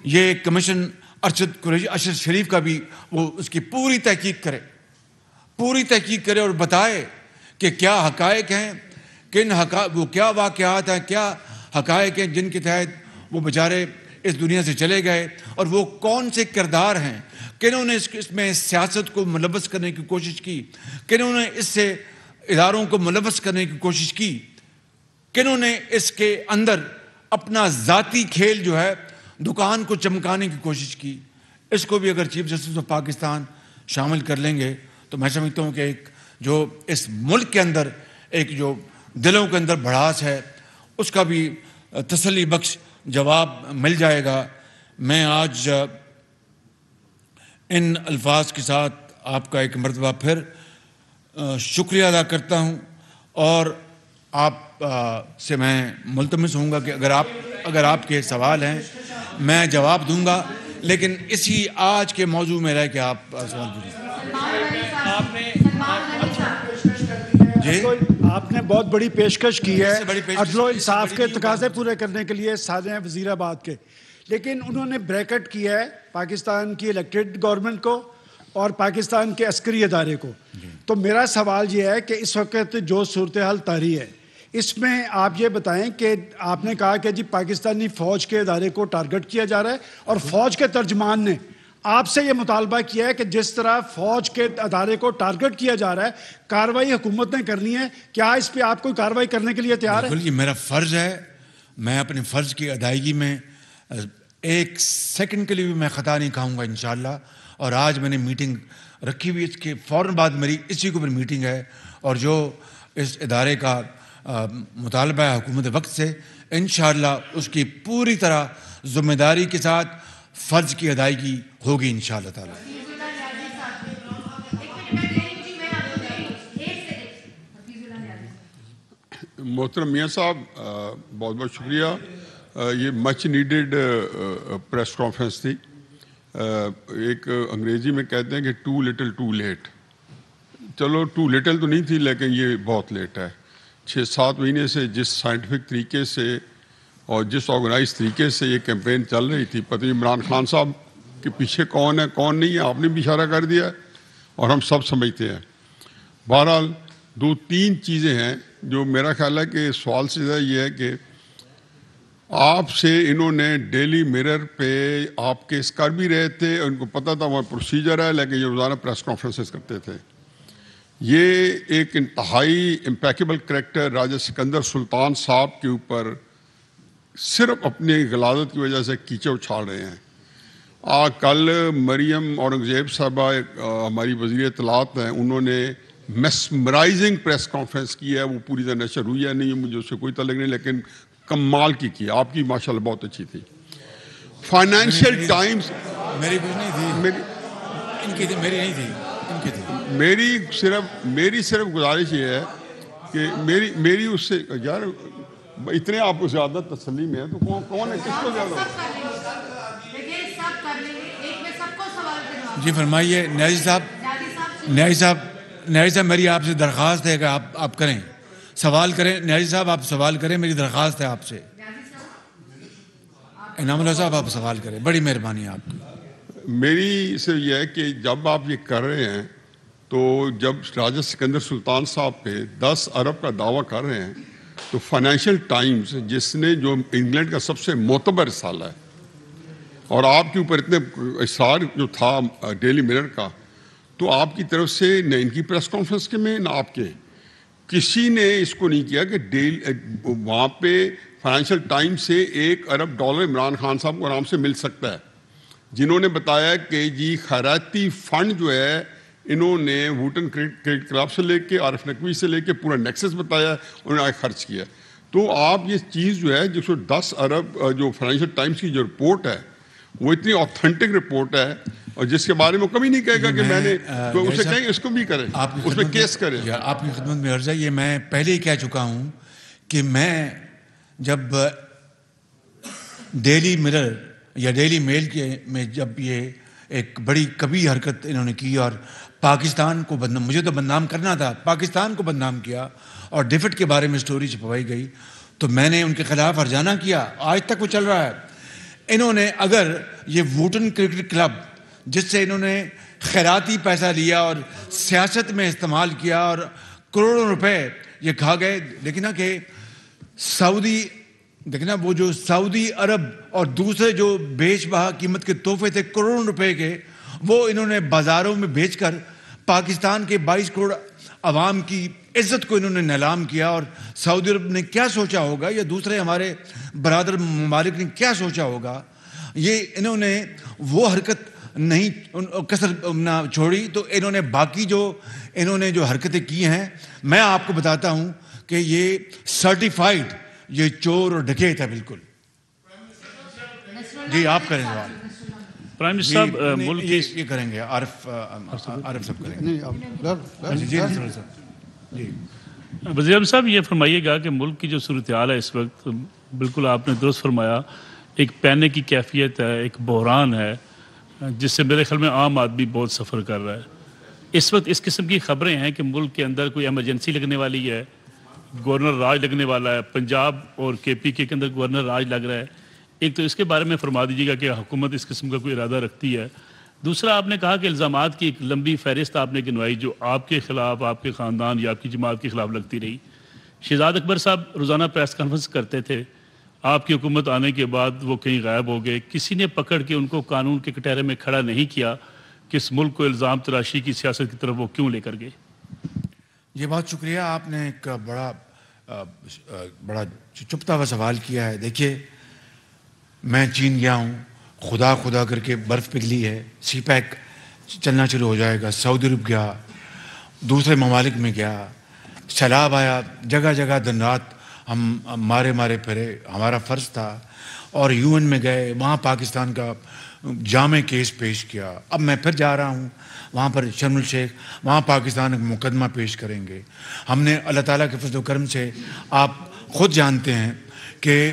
یہ کمیشن ارشد شریف کا بھی وہ اس کی پوری تحقیق کرے اور بتائے کہ کیا حقائق ہیں، وہ کیا واقعات ہیں، کیا حقائق ہیں جن کے تحت وہ بیچارے اس دنیا سے چلے گئے، اور وہ کون سے کردار ہیں، کنہوں نے اس میں سیاست کو ملوث کرنے کی کوشش کی، کنہوں نے اس سے اداروں کو ملوث کرنے کی کوشش کی، کنہوں نے اس کے اندر اپنا ذاتی کھیل جو ہے دکان کو چمکانے کی کوشش کی. اس کو بھی اگر چیف جسٹس آف پاکستان شامل کر لیں گے تو میں سمجھتا ہوں کہ ایک جو اس ملک کے اندر ایک جو دلوں کے اندر بھڑاس ہے اس کا بھی تسلی بخش جواب مل جائے گا. میں آج ان الفاظ کے ساتھ آپ کا ایک مرتبہ پھر شکریہ ادا کرتا ہوں، اور آپ سے میں ملتمس ہوں گا کہ اگر آپ کے سوال ہیں میں جواب دوں گا، لیکن اسی آج کے موضوع میں رہ کے آپ سوال پوچھیں. جی آپ نے بہت بڑی پیشکش کی ہے عدل و انصاف کے تقاضے پورے کرنے کے لیے سادے ہیں وزیر آباد کے، لیکن انہوں نے بریکٹ کیا ہے پاکستان کی الیکٹڈ گورنمنٹ کو اور پاکستان کے عسکری ادارے کو. تو میرا سوال یہ ہے کہ اس وقت جو صورتحال طاری ہے اس میں آپ یہ بتائیں کہ آپ نے کہا کہ جی پاکستانی فوج کے ادارے کو ٹارگٹ کیا جا رہا ہے، اور فوج کے ترجمان نے آپ سے یہ مطالبہ کیا ہے کہ جس طرح فوج کے ادارے کو ٹارگٹ کیا جا رہا ہے کارروائی حکومت نے کرنی ہے. کیا اس پہ آپ کوئی کارروائی کرنے کے لیے تیار ہے؟ بالکل، یہ میرا فرض ہے. میں اپنے فرض کی ادائیگی میں ایک سیکنڈ کے لیے بھی میں خطا نہیں کھاؤں گا انشاءاللہ. اور آج میں نے میٹنگ رکھی ہوئی، اس کے فوراً بعد میری اسی کو پھر میٹنگ ہے، اور جو اس ادارے کا مطالبہ ہے حکومت وقت سے، انشاءاللہ اس کی پوری طرح ذمہ داری کے ساتھ فرض کی ادائیگی ہوگی انشاءاللہ تعالی. محترم میاں صاحب بہت بہت شکریہ. یہ مچ نیڈڈ پریس کانفرنس تھی. ایک انگریزی میں کہتے ہیں کہ ٹو لٹل ٹو لیٹ. چلو ٹو لٹل تو نہیں تھی لیکن یہ بہت لیٹ ہے. 6-7 مہینے سے جس سائنٹیفک طریقے سے اور جس آرگنائز طریقے سے یہ کیمپین چل رہی تھی، پتہ نہیں عمران خان صاحب کے پیچھے کون ہے کون نہیں ہے، آپ نے بھی اشارہ کر دیا ہے اور ہم سب سمجھتے ہیں. بہرحال 2-3 چیزیں ہیں جو میرا خیال ہے کہ سوال سے زیادہ یہ ہے کہ آپ سے انہوں نے ڈیلی میرر پہ آپ کیس کر بھی رہے تھے، ان کو پتہ تھا وہ پروسیجر ہے، لیکن یہ روزانہ پریس کانفرنسز کرتے تھے. یہ ایک انتہائی امپیکیبل کریکٹر راجہ سکندر سلطان صاحب کے اوپر صرف اپنی غلاظت کی وجہ سے کیچڑ اچھال رہے ہیں. کل مریم اورنگزیب صاحبہ ہماری وزیر اطلاعات ہیں، انہوں نے میسمرائزنگ پریس کانفرنس کی ہے، وہ پوری طرح نشر ہوئی ہے نہیں، مجھے اس سے کوئی تعلق نہیں، لیکن کمال کی آپ کی ماشاءاللہ بہت اچھی تھی. فائنینشیل ٹائمز میری کچھ نہیں تھی، ان کی تھی، میری نہیں تھی، ان کی تھی. میری صرف گزارش یہ ہے کہ میری اس سے یار اتنے آپ کو زیادہ تسلی میں ہے تو کون ہے، کس کو زیادہ؟ جی فرمائیے نیازی صاحب، میری آپ سے درخواست ہے کہ آپ کریں. سوال کریں نیازی صاحب, آپ سوال کریں, میری درخواست ہے آپ سے. انعام اللہ صاحب آپ سوال کریں, بڑی مہربانی آپ کی. میری سے یہ ہے کہ جب آپ یہ کر رہے ہیں تو جب راجہ سکندر سلطان صاحب پہ 10 ارب کا دعویٰ کر رہے ہیں تو فائنینشیل ٹائمز, جس نے جو انگلینڈ کا سب سے معتبر رسالہ ہے, اور آپ کے اوپر اتنے اصرار جو تھا ڈیلی میرر کا, تو آپ کی طرف سے نہ ان کی پریس کانفرنس کے میں نہ آپ کے کسی نے اس کو نہیں کیا کہ وہاں پہ فائنینشیل ٹائم سے $1 ارب عمران خان صاحب کو آرام سے مل سکتا ہے, جنہوں نے بتایا کہ جی خیراتی فنڈ جو ہے انہوں نے ووٹن کریڈٹ کلب سے لے کے عارف نقوی سے لے کے پورا نیکسس بتایا, انہوں نے خرچ کیا. تو آپ یہ چیز جو ہے 10 ارب جو فائنینشیل ٹائمز کی جو رپورٹ ہے وہ اتنی آتھینٹک رپورٹ ہے, اور جس کے بارے میں کبھی نہیں کہے گا کہ میں نے, تو اسے کہیں اس کو بھی کریں, اس میں کیس کریں. آپ کی خدمت میں عرض ہے, یہ میں پہلے ہی کہہ چکا ہوں کہ میں جب ڈیلی مرر یا ڈیلی میل کے میں جب یہ ایک بڑی کبھی حرکت انہوں نے کی اور پاکستان کو بدنام, مجھے تو بدنام کرنا تھا, پاکستان کو بدنام کیا اور ڈیفٹ کے بارے میں سٹوری چھپوائی گئی, تو میں نے ان کے خلاف ہرجانہ کیا, آج تک وہ چل رہا ہے. انہوں نے اگر یہ ووٹن کرکٹ کلب جس سے انہوں نے خیراتی پیسہ لیا اور سیاست میں استعمال کیا اور کروڑوں روپے یہ کھا گئے, لیکن نا کہ سعودی, دیکھنا وہ جو سعودی عرب اور دوسرے جو بیش بہا قیمت کے تحفے تھے کروڑوں روپے کے, وہ انہوں نے بازاروں میں بیچ کر پاکستان کے 22 کروڑ عوام کی عزت کو انہوں نے نیلام کیا. اور سعودی عرب نے کیا سوچا ہوگا یا دوسرے ہمارے برادر ممالک نے کیا سوچا ہوگا, یہ انہوں نے وہ حرکت نہیں کسر نہ چھوڑی, تو انہوں نے باقی جو انہوں نے جو حرکتیں کی ہیں, میں آپ کو بتاتا ہوں کہ یہ سرٹیفائیڈ یہ چور اور ڈکیت ہے بالکل. جی آپ کریں سوال. پرائم منسٹر صاحب ملک یہ کریں گے, عارف صاحب کریں گے. جی وزیر اعظم صاحب یہ فرمائیے گا کہ ملک کی جو صورتحال ہے اس وقت, بالکل آپ نے درست فرمایا, ایک پینک کی کیفیت ہے, ایک بحران ہے جس سے میرے خیال میں عام آدمی بہت سفر کر رہا ہے. اس وقت اس قسم کی خبریں ہیں کہ ملک کے اندر کوئی ایمرجنسی لگنے والی ہے, گورنر راج لگنے والا ہے, پنجاب اور KPK کے اندر گورنر راج لگ رہا ہے. ایک تو اس کے بارے میں فرما دیجیے گا کہ حکومت اس قسم کا کوئی ارادہ رکھتی ہے. دوسرا, آپ نے کہا کہ الزامات کی ایک لمبی فہرست آپ نے گنوائی جو آپ کے خلاف, آپ کے خاندان یا آپ کی جماعت کے خلاف لگتی رہی. شہزاد اکبر صاحب روزانہ پریس کانفرنس کرتے تھے, آپ کی حکومت آنے کے بعد وہ کہیں غائب ہو گئے, کسی نے پکڑ کے ان کو قانون کے کٹہرے میں کھڑا نہیں کیا کہ اس ملک کو الزام تراشی کی سیاست کی طرف وہ کیوں لے کر گئے. یہ بہت شکریہ, آپ نے ایک بڑا چپتا ہوا سوال کیا ہے. دیکھیے میں چین گیا ہوں, خدا کر کے برف پگھلی ہے, سی پیک چلنا شروع ہو جائے گا, سعودی عرب گیا, دوسرے ممالک میں گیا, سیلاب آیا, جگہ جگہ دن رات ہم مارے پھرے, ہمارا فرض تھا. اور UN میں گئے, وہاں پاکستان کا جامع کیس پیش کیا. اب میں پھر جا رہا ہوں وہاں پر شرم الشیخ, وہاں پاکستان کا مقدمہ پیش کریں گے. ہم نے اللہ تعالیٰ کے فضل و کرم سے, آپ خود جانتے ہیں کہ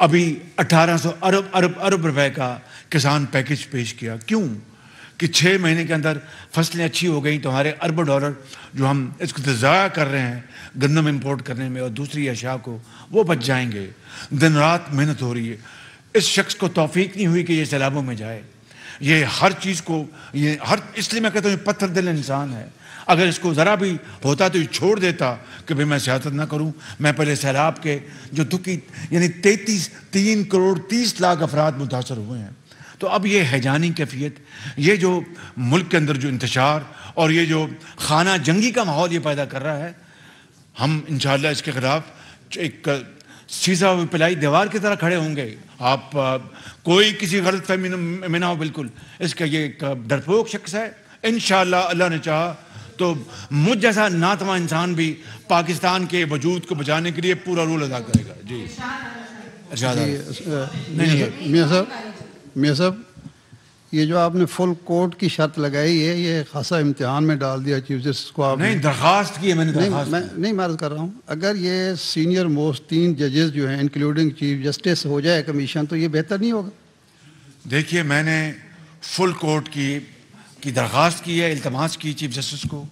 ابھی 1800 ارب روپے کا کسان پیکج پیش کیا. کیوں کہ 6 مہینے کے اندر فصلیں اچھی ہو گئیں تو ہمارے اربوں ڈالر جو ہم اس کو ضائع کر رہے ہیں گندم امپورٹ کرنے میں اور دوسری اشیاء کو, وہ بچ جائیں گے. دن رات محنت ہو رہی ہے. اس شخص کو توفیق نہیں ہوئی کہ یہ سیلابوں میں جائے. یہ ہر چیز کو اس لیے میں کہتا ہوں یہ پتھر دل انسان ہے. اگر اس کو ذرا بھی ہوتا تو یہ چھوڑ دیتا کہ بھئی میں سیاست نہ کروں, میں پہلے سیلاب کے جو دکھی یعنی 3 کروڑ 30 لاکھ افراد متاثر ہوئے ہیں. تو اب یہ ہیجانی کیفیت, یہ جو ملک کے اندر جو انتشار اور یہ جو خانہ جنگی کا ماحول یہ پیدا کر رہا ہے, ہم انشاءاللہ اس کے خلاف ایک سیدھا پلائی دیوار کی طرح کھڑے ہوں گے. آپ کوئی کسی غلط فہمی میں نہ ہو, بالکل اس کا یہ ایک ڈرپوک شخص ہے. انشاءاللہ اللہ نے چاہا تو مجھ جیسا ناتواں انسان بھی پاکستان کے وجود کو بچانے کے لیے پورا رول ادا کرے گا. جی میاں صاحب, یہ جو آپ نے فل کوٹ کی شرط لگائی ہے یہ خاصا امتحان میں ڈال دیا چیف جسٹس کو. آپ نہیں درخواست کی ہے, میں نے درخواست نہیں میں عرض کر رہا ہوں, اگر یہ سینئر موسٹ 3 ججز جو ہیں انکلوڈنگ چیف جسٹس ہو جائے کمیشن تو یہ بہتر نہیں ہوگا. دیکھیے میں نے فل کوٹ کی درخواست کی ہے, التماس کی چیف جسٹس کو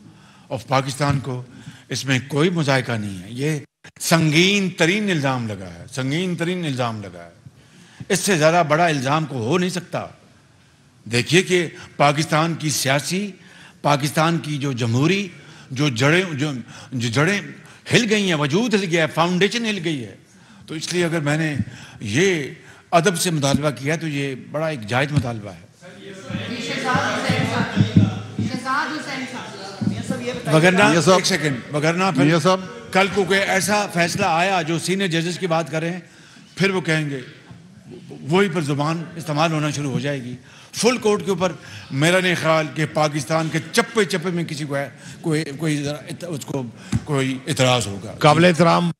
آف پاکستان کو اس میں کوئی مذائقہ نہیں ہے. یہ سنگین ترین الزام لگا ہے, سنگین ترین الزام لگا ہے. اس سے زیادہ بڑا الزام کو ہو نہیں سکتا. دیکھیے کہ پاکستان کی سیاسی, پاکستان کی جو جمہوری جو جڑیں ہل گئی ہیں, وجود ہل گیا ہے, فاؤنڈیشن ہل گئی ہے. تو اس لیے اگر میں نے یہ ادب سے مطالبہ کیا تو یہ بڑا ایک جائز مطالبہ ہے. وگرنہ ایک سیکنڈ, وگرنہ پھر کل کو کوئی ایسا فیصلہ آیا جو سینئر ججز کی بات کریں, پھر وہ کہیں گے, وہی پر زبان استعمال ہونا شروع ہو جائے گی. فل کورٹ کے اوپر میرا نہیں خیال کہ پاکستان کے چپے چپے میں کسی کو کوئی اعتراض ہوگا. قابل احترام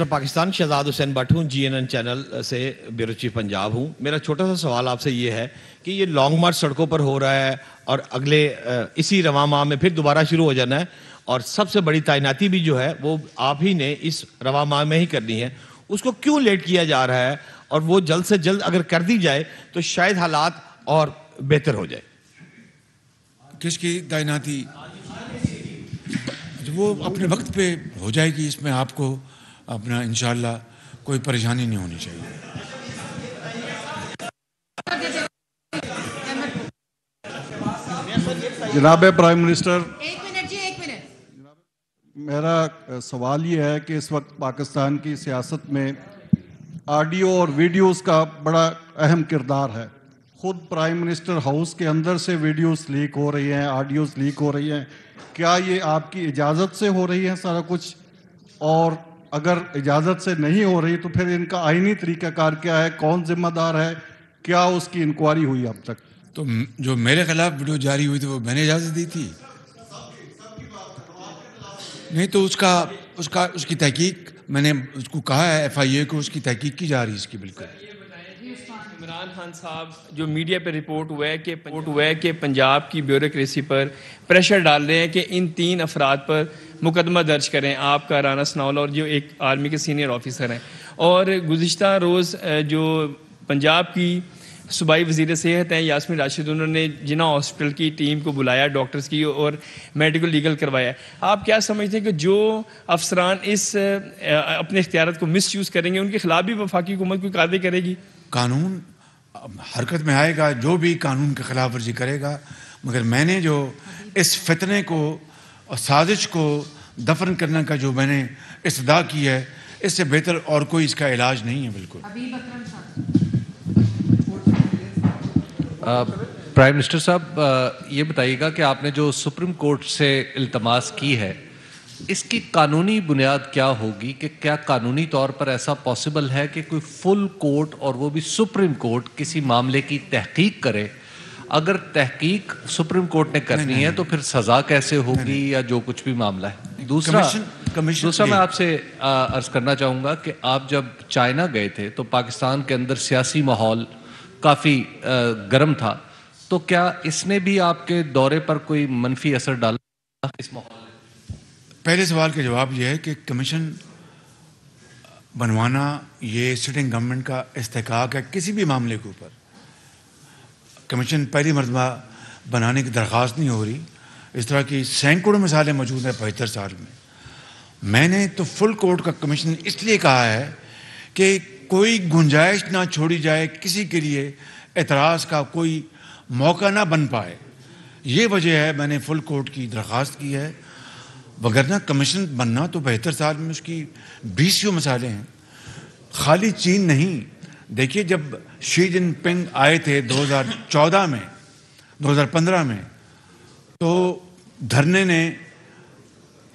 پاکستان شہزاد حسین بٹ ہوں, جی این این چینل سے بیورو چیف پنجاب ہوں. میرا چھوٹا سا سوال آپ سے یہ ہے کہ یہ لانگ مارچ سڑکوں پر ہو رہا ہے اور اگلے اسی رواں ماہ میں پھر دوبارہ شروع ہو جانا ہے, اور سب سے بڑی تعیناتی بھی جو ہے وہ آپ ہی نے اس رواں ماہ میں ہی کرنی ہے. اس کو کیوں لیٹ کیا جا رہا ہے, اور وہ جلد سے جلد اگر کر دی جائے تو شاید حالات اور بہتر ہو جائے. کس کی تعیناتی؟ وہ اپنے وقت پہ ہو جائے گی. اس میں آپ کو اپنا انشاءاللہ کوئی پریشانی نہیں ہونی چاہیے. جناب پرائم منسٹر, میرا سوال یہ ہے کہ اس وقت پاکستان کی سیاست میں آڈیو اور ویڈیوز کا بڑا اہم کردار ہے. خود پرائم منسٹر ہاؤس کے اندر سے ویڈیوز لیک ہو رہی ہیں, آڈیوز لیک ہو رہی ہیں. کیا یہ آپ کی اجازت سے ہو رہی ہے سارا کچھ؟ اور اگر اجازت سے نہیں ہو رہی تو پھر ان کا آئینی طریقہ کار کیا ہے, کون ذمہ دار ہے, کیا اس کی انکوائری ہوئی اب تک؟ تو جو میرے خلاف ویڈیو جاری ہوئی تھی وہ میں نے اجازت دی تھی. نہیں تو اس کی تحقیق میں نے اس کو کہا ہے, ایف آئی اے کو, اس کی تحقیق کی جا رہی ہے اس کی. بالکل. عمران خان صاحب جو میڈیا پہ رپورٹ ہوا ہے کہ پنجاب کی بیوروکریسی پر پریشر ڈال رہے ہیں کہ ان 3 افراد پر مقدمہ درج کریں, آپ کا رانا سناولا اور جو ایک آرمی کے سینئر آفیسر ہیں. اور گزشتہ روز جو پنجاب کی صوبائی وزیر صحت ہیں یاسمین راشد, انہوں نے جنا ہاسپٹل کی ٹیم کو بلایا, ڈاکٹرز کی, اور میڈیکل لیگل کروایا. آپ کیا سمجھتے ہیں کہ جو افسران اس اپنے اختیارات کو مس یوز کریں گے ان کے خلاف بھی وفاقی حکومت کوئی کارروائی کرے گی؟ قانون حرکت میں آئے گا, جو بھی قانون کی خلاف ورزی کرے گا. مگر میں نے جو اس فتنے کو اور سازش کو دفن کرنے کا جو میں نے استدعا کی ہے, اس سے بہتر اور کوئی اس کا علاج نہیں ہے. بالکل. پرائم منسٹر صاحب, یہ بتائیے گا کہ آپ نے جو سپریم کورٹ سے التماس کی ہے اس کی قانونی بنیاد کیا ہوگی, کہ کیا قانونی طور پر ایسا پاسبل ہے کہ کوئی فل کورٹ اور وہ بھی سپریم کورٹ کسی معاملے کی تحقیق کرے؟ اگر تحقیق سپریم کورٹ نے کرنی ہے تو پھر سزا کیسے ہوگی یا جو کچھ بھی معاملہ ہے؟ دوسرا میں آپ سے عرض کرنا چاہوں گا کہ آپ جب چائنا گئے تھے تو پاکستان کے اندر سیاسی ماحول کافی گرم تھا, تو کیا اس نے بھی آپ کے دورے پر کوئی منفی اثر ڈالا اس ماحول میں؟ پہلے سوال کا جواب یہ ہے کہ کمیشن بنوانا یہ سٹنگ گورنمنٹ کا استحقاق ہے. کسی بھی معاملے کے اوپر کمیشن پہلی مرتبہ بنانے کی درخواست نہیں ہو رہی. اس طرح کی سینکڑوں مثالیں موجود ہیں 75 سال میں. میں نے تو فل کورٹ کا کمیشن اس لیے کہا ہے کہ کوئی گنجائش نہ چھوڑی جائے, کسی کے لیے اعتراض کا کوئی موقع نہ بن پائے. یہ وجہ ہے میں نے فل کورٹ کی درخواست کی ہے. وگرنہ کمیشن بننا تو 72 سال میں اس کی 20 مثالیں ہیں, خالی چین نہیں. دیکھیے جب شی جن پنگ آئے تھے 2014 میں 2015 میں, تو دھرنے نے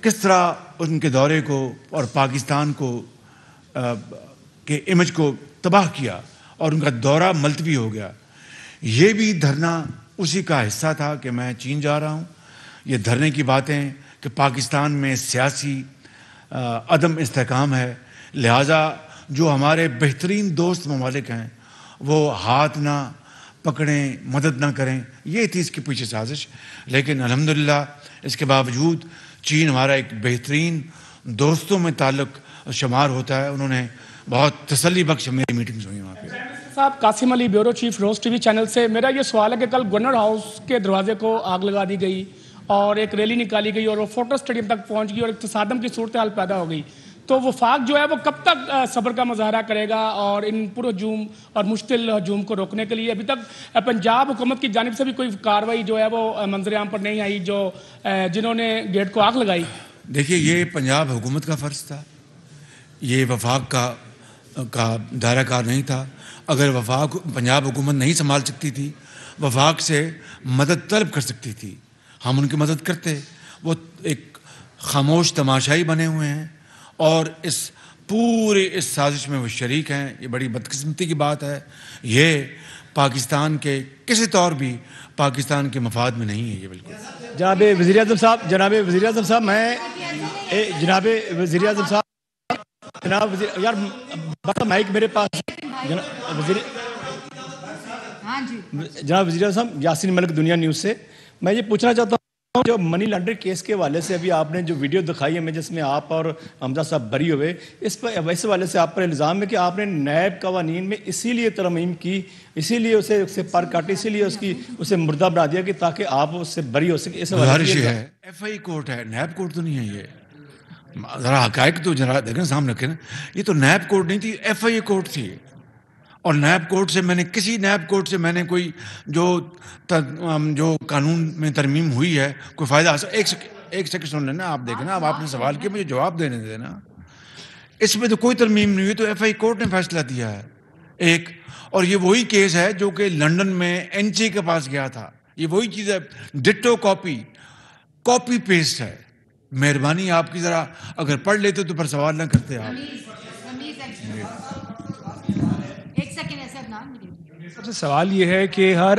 کس طرح ان کے دورے کو اور پاکستان کو کے امیج کو تباہ کیا اور ان کا دورہ ملتوی ہو گیا. یہ بھی دھرنا اسی کا حصہ تھا کہ میں چین جا رہا ہوں. یہ دھرنے کی باتیں کہ پاکستان میں سیاسی عدم استحکام ہے, لہٰذا جو ہمارے بہترین دوست ممالک ہیں وہ ہاتھ نہ پکڑیں, مدد نہ کریں, یہ تھی اس کے پیچھے سازش. لیکن الحمدللہ اس کے باوجود چین ہمارا ایک بہترین دوستوں میں تعلق شمار ہوتا ہے. انہوں نے بہت تسلی بخش میری میٹنگز ہوئی وہاں پہ. صاحب, قاسم علی, بیورو چیف, روز ٹی وی چینل سے. میرا یہ سوال ہے کہ کل گورنر ہاؤس کے دروازے کو آگ لگا دی گئی اور ایک ریلی نکالی گئی اور وہ فوٹو اسٹیڈیم تک پہنچ گئی اور ایک تصادم کی صورتحال پیدا ہو گئی. تو وفاق جو ہے وہ کب تک صبر کا مظاہرہ کرے گا اور ان پر ہجوم اور مشتعل ہجوم کو روکنے کے لیے؟ ابھی تک پنجاب حکومت کی جانب سے بھی کوئی کارروائی جو ہے وہ منظر عام پر نہیں آئی جو جنہوں نے گیٹ کو آگ لگائی. دیکھیے یہ پنجاب حکومت کا فرض تھا, یہ وفاق کا دائرہ کار نہیں تھا. اگر وفاق پنجاب حکومت نہیں سنبھال سکتی تھی, وفاق سے مدد طلب کر سکتی تھی, ہم ان کی مدد کرتے. وہ ایک خاموش تماشائی بنے ہوئے ہیں اور اس سازش میں وہ شریک ہیں. یہ بڑی بدقسمتی کی بات ہے. یہ پاکستان کے کسی طور بھی پاکستان کے مفاد میں نہیں ہے. یہ بالکل جناب وزیر اعظم صاحب جناب وزیر اعظم صاحب یار مائک میرے پاس. جناب وزیر اعظم صاحب, یاسین ملک دنیا نیوز سے. میں یہ پوچھنا چاہتا ہوں جو منی لانڈرنگ کیس کے حوالے سے ابھی آپ نے جو ویڈیو دکھائی ہمیں جس میں آپ اور حمزہ صاحب بری ہوئے, اس حوالے سے آپ پر الزام ہے کہ آپ نے نیب قوانین میں اسی لیے ترمیم کی, اسی لیے اسے پر کاٹی, اسی لیے اسے مردہ بنا دیا کہ تاکہ آپ اس سے بری ہو سکے. اس حوالے ہے ایف آئی کورٹ ہے, نیب کورٹ تو نہیں ہے. یہ ذرا حقائق تو ذرا دیکھیں سامنے رکھیں نا. یہ تو نیب کورٹ نہیں تھی, ایف آئی کورٹ تھی. اور نیب کورٹ سے میں نے کوئی جو قانون میں ترمیم ہوئی ہے کوئی فائدہ حاصل. ایک سیکنڈ سن لینا, آپ دیکھیں نا, اب آپ نے سوال کیا, مجھے جواب دینے دینا. اس میں تو کوئی ترمیم نہیں ہوئی, تو ایف آئی کورٹ نے فیصلہ دیا ہے ایک. اور یہ وہی کیس ہے جو کہ لنڈن میں این چی کے پاس گیا تھا. یہ وہی چیز ہے, ڈٹو کاپی پیسٹ ہے. مہربانی آپ کی ذرا اگر پڑھ لیتے تو پر سوال نہ کرتے آپ. سب سے سوال یہ ہے کہ ہر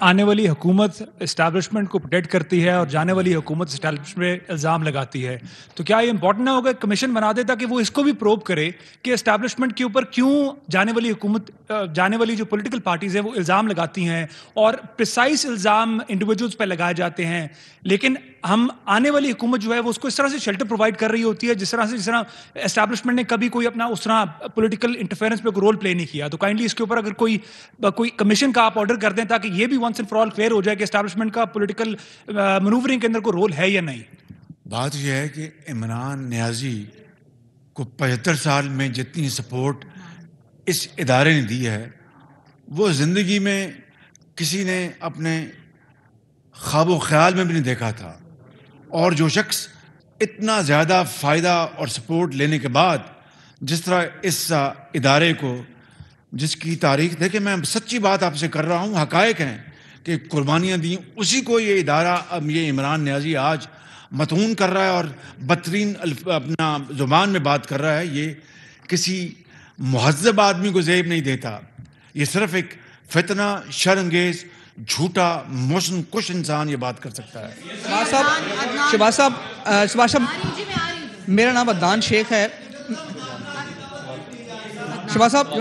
آنے والی حکومت اسٹیبلشمنٹ کو پروٹیکٹ کرتی ہے اور جانے والی حکومت اسٹیبلشمنٹ پہ الزام لگاتی ہے. تو کیا یہ امپورٹنٹ نہ ہوگا کمیشن بنا دے تاکہ وہ اس کو بھی پروب کرے کہ اسٹیبلشمنٹ کے اوپر کیوں جانے والی جو پولیٹیکل پارٹیز ہیں وہ الزام لگاتی ہیں اور پریسائز الزام انڈیویجولز پہ لگائے جاتے ہیں, لیکن ہم آنے والی حکومت جو ہے وہ اس کو اس طرح سے شیلٹر پرووائڈ کر رہی ہوتی ہے جس طرح اسٹیبلشمنٹ نے کبھی کوئی اپنا اس طرح پولیٹیکل انٹرفیئرنس پہ کوئی رول پلے نہیں کیا. تو کائنڈلی اس کے اوپر اگر کوئی کمیشن کا آپ آرڈر کر دیں تاکہ یہ بھی once and for all clear ہو جائے کہ اسٹیبلشمنٹ کا پولیٹیکل مینوورنگ کے اندر کوئی رول ہے یا نہیں. بات یہ ہے کہ عمران نیازی کو 75 سال میں جتنی سپورٹ اس ادارے نے دی ہے وہ زندگی میں کسی نے اپنے خواب و خیال میں بھی نہیں دیکھا تھا. اور جو شخص اتنا زیادہ فائدہ اور سپورٹ لینے کے بعد جس طرح اس ادارے کو, جس کی تاریخ دیکھیں, میں سچی بات آپ سے کر رہا ہوں, حقائق ہیں کہ قربانیاں دیں, اسی کو یہ ادارہ اب یہ عمران نیازی آج متعون کر رہا ہے اور بدترین اپنا زبان میں بات کر رہا ہے. یہ کسی مہذب آدمی کو زیب نہیں دیتا. یہ صرف ایک فتنہ, شر انگیز, جھوٹا, موشن کش انسان یہ بات کر سکتا ہے. شہباز صاحب میرا نام عدنان شیخ ہے. شہباز صاحب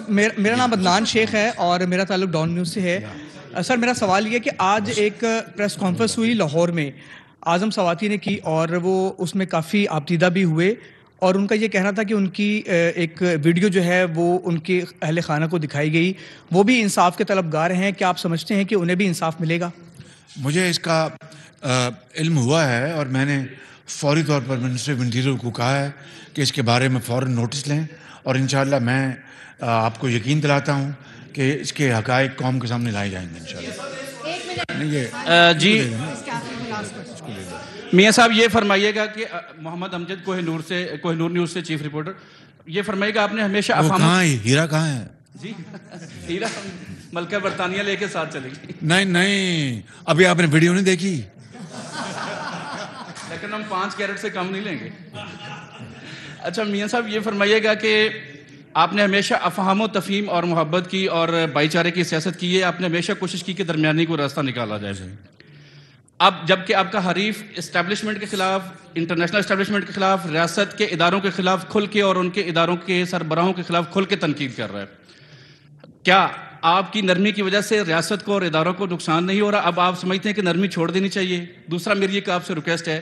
میرا نام عدنان شیخ ہے اور میرا تعلق ڈان نیوز سے ہے. سر میرا سوال یہ کہ آج ایک پریس کانفرنس ہوئی لاہور میں, اعظم سواتی نے کی اور وہ اس میں کافی آپتیدہ بھی ہوئے اور ان کا یہ کہنا تھا کہ ان کی ایک ویڈیو جو ہے وہ ان کے اہل خانہ کو دکھائی گئی, وہ بھی انصاف کے طلبگار ہیں. کیا آپ سمجھتے ہیں کہ انہیں بھی انصاف ملے گا؟ مجھے اس کا علم ہوا ہے اور میں نے فوری طور پر منسٹر آف انٹیریئر کو کہا ہے کہ اس کے بارے میں فوراً نوٹس لیں اور انشاءاللہ میں آپ کو یقین دلاتا ہوں کہ اس کے حقائق قوم کے سامنے لائے جائیں گے انشاءاللہ. جی میاں صاحب یہ فرمائیے گا کہ محمد امجد کوہ نور نیوز سے چیف رپورٹر, یہ فرمائیے گا آپ نے ہمیشہ ہیرا کہاں ہے؟ جی ہیرا ملکہ برطانیہ لے کے ساتھ چلے گی. نہیں ابھی آپ نے ویڈیو نہیں دیکھی, لیکن ہم 5 کیرٹ سے کم نہیں لیں گے. اچھا میاں صاحب یہ فرمائیے گا کہ آپ نے ہمیشہ افہام و تفہیم اور محبت کی اور بھائی چارے کی سیاست کی ہے, آپ نے ہمیشہ کوشش کی کہ درمیانی کو راستہ نکالا جائے. اب جبکہ آپ کا حریف اسٹیبلشمنٹ کے خلاف, انٹرنیشنل اسٹیبلشمنٹ کے خلاف, ریاست کے اداروں کے خلاف کھل کے اور ان کے اداروں کے سربراہوں کے خلاف کھل کے تنقید کر رہا ہے, کیا آپ کی نرمی کی وجہ سے ریاست کو اور اداروں کو نقصان نہیں ہو رہا؟ اب آپ سمجھتے ہیں کہ نرمی چھوڑ دینی چاہیے؟ دوسرا میری ایک آپ سے ریکویسٹ ہے,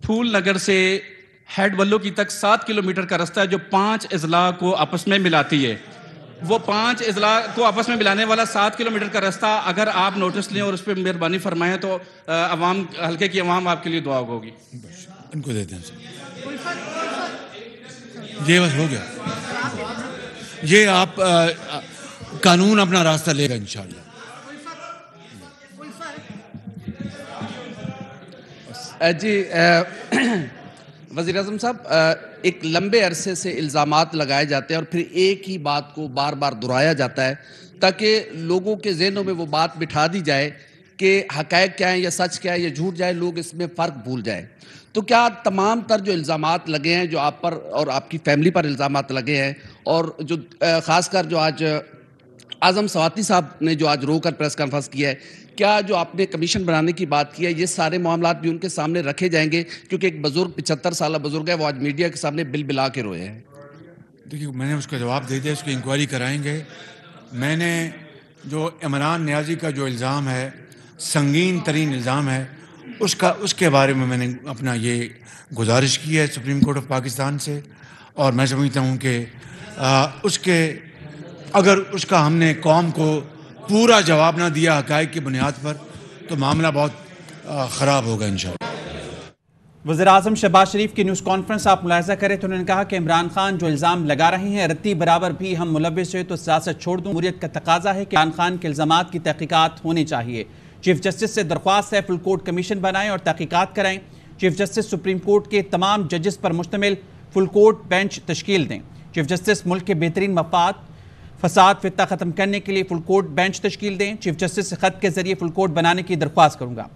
پھول نگر سے ہیڈ ولو کی تک 7 کلومیٹر کا راستہ ہے جو 5 اضلاع کو آپس میں ملاتی ہے. وہ 5 اضلاع کو آپس میں ملانے والا 7 کلومیٹر کا راستہ اگر آپ نوٹس لیں اور اس پہ مہربانی فرمائیں تو عوام حلقے کی عوام آپ کے لیے دعا ہوگی. ان کو دیتے ہیں یہ بس ہو گیا. یہ آپ قانون اپنا راستہ لے گا انشاءاللہ. جی وزیر اعظم صاحب، ایک لمبے عرصے سے الزامات لگائے جاتے ہیں اور پھر ایک ہی بات کو بار بار دہرایا جاتا ہے تاکہ لوگوں کے ذہنوں میں وہ بات بٹھا دی جائے کہ حقائق کیا ہیں یا سچ کیا ہے یا جھوٹ جائے، لوگ اس میں فرق بھول جائیں. تو کیا تمام تر جو الزامات لگے ہیں، جو آپ پر اور آپ کی فیملی پر الزامات لگے ہیں، اور جو خاص کر جو آج اعظم سواتی صاحب نے جو آج رو کر پریس کانفرنس کی ہے، کیا جو آپ نے کمیشن بنانے کی بات کی ہے یہ سارے معاملات بھی ان کے سامنے رکھے جائیں گے؟ کیونکہ ایک بزرگ 75 سالہ بزرگ ہے، وہ آج میڈیا کے سامنے بل بلا کے روئے ہیں. دیکھیے میں نے اس کا جواب دے دیا، اس کی انکوائری کرائیں گے. میں نے جو عمران نیازی کا جو الزام ہے، سنگین ترین الزام ہے، اس کے بارے میں نے اپنا یہ گزارش کی ہے سپریم کورٹ آف پاکستان سے، اور میں سمجھتا ہوں کہ اگر اس کا ہم نے قوم کو پورا جواب نہ دیا حقائق کی بنیاد پر تو معاملہ بہت خراب ہوگا انشاءاللہ. وزیر اعظم شہباز شریف کی نیوز کانفرنس آپ ملاحظہ کریں تو انہوں نے کہا کہ عمران خان جو الزام لگا رہے ہیں رتی برابر بھی ہم ملوث ہوئے تو سیاست چھوڑ دوں. جمہوریت کا تقاضا ہے کہ عمران خان کے الزامات کی تحقیقات ہونی چاہیے. چیف جسٹس سے درخواست ہے فل کورٹ کمیشن بنائیں اور تحقیقات کرائیں. چیف جسٹس سپریم کورٹ کے تمام ججز پر مشتمل فل کورٹ بینچ تشکیل دیں. چیف جسٹس ملک کے بہترین مفاد فساد فتنہ ختم کرنے کے لیے فل کورٹ بینچ تشکیل دیں. چیف جسٹس سے خط کے ذریعے فل کورٹ بنانے کی درخواست کروں گا.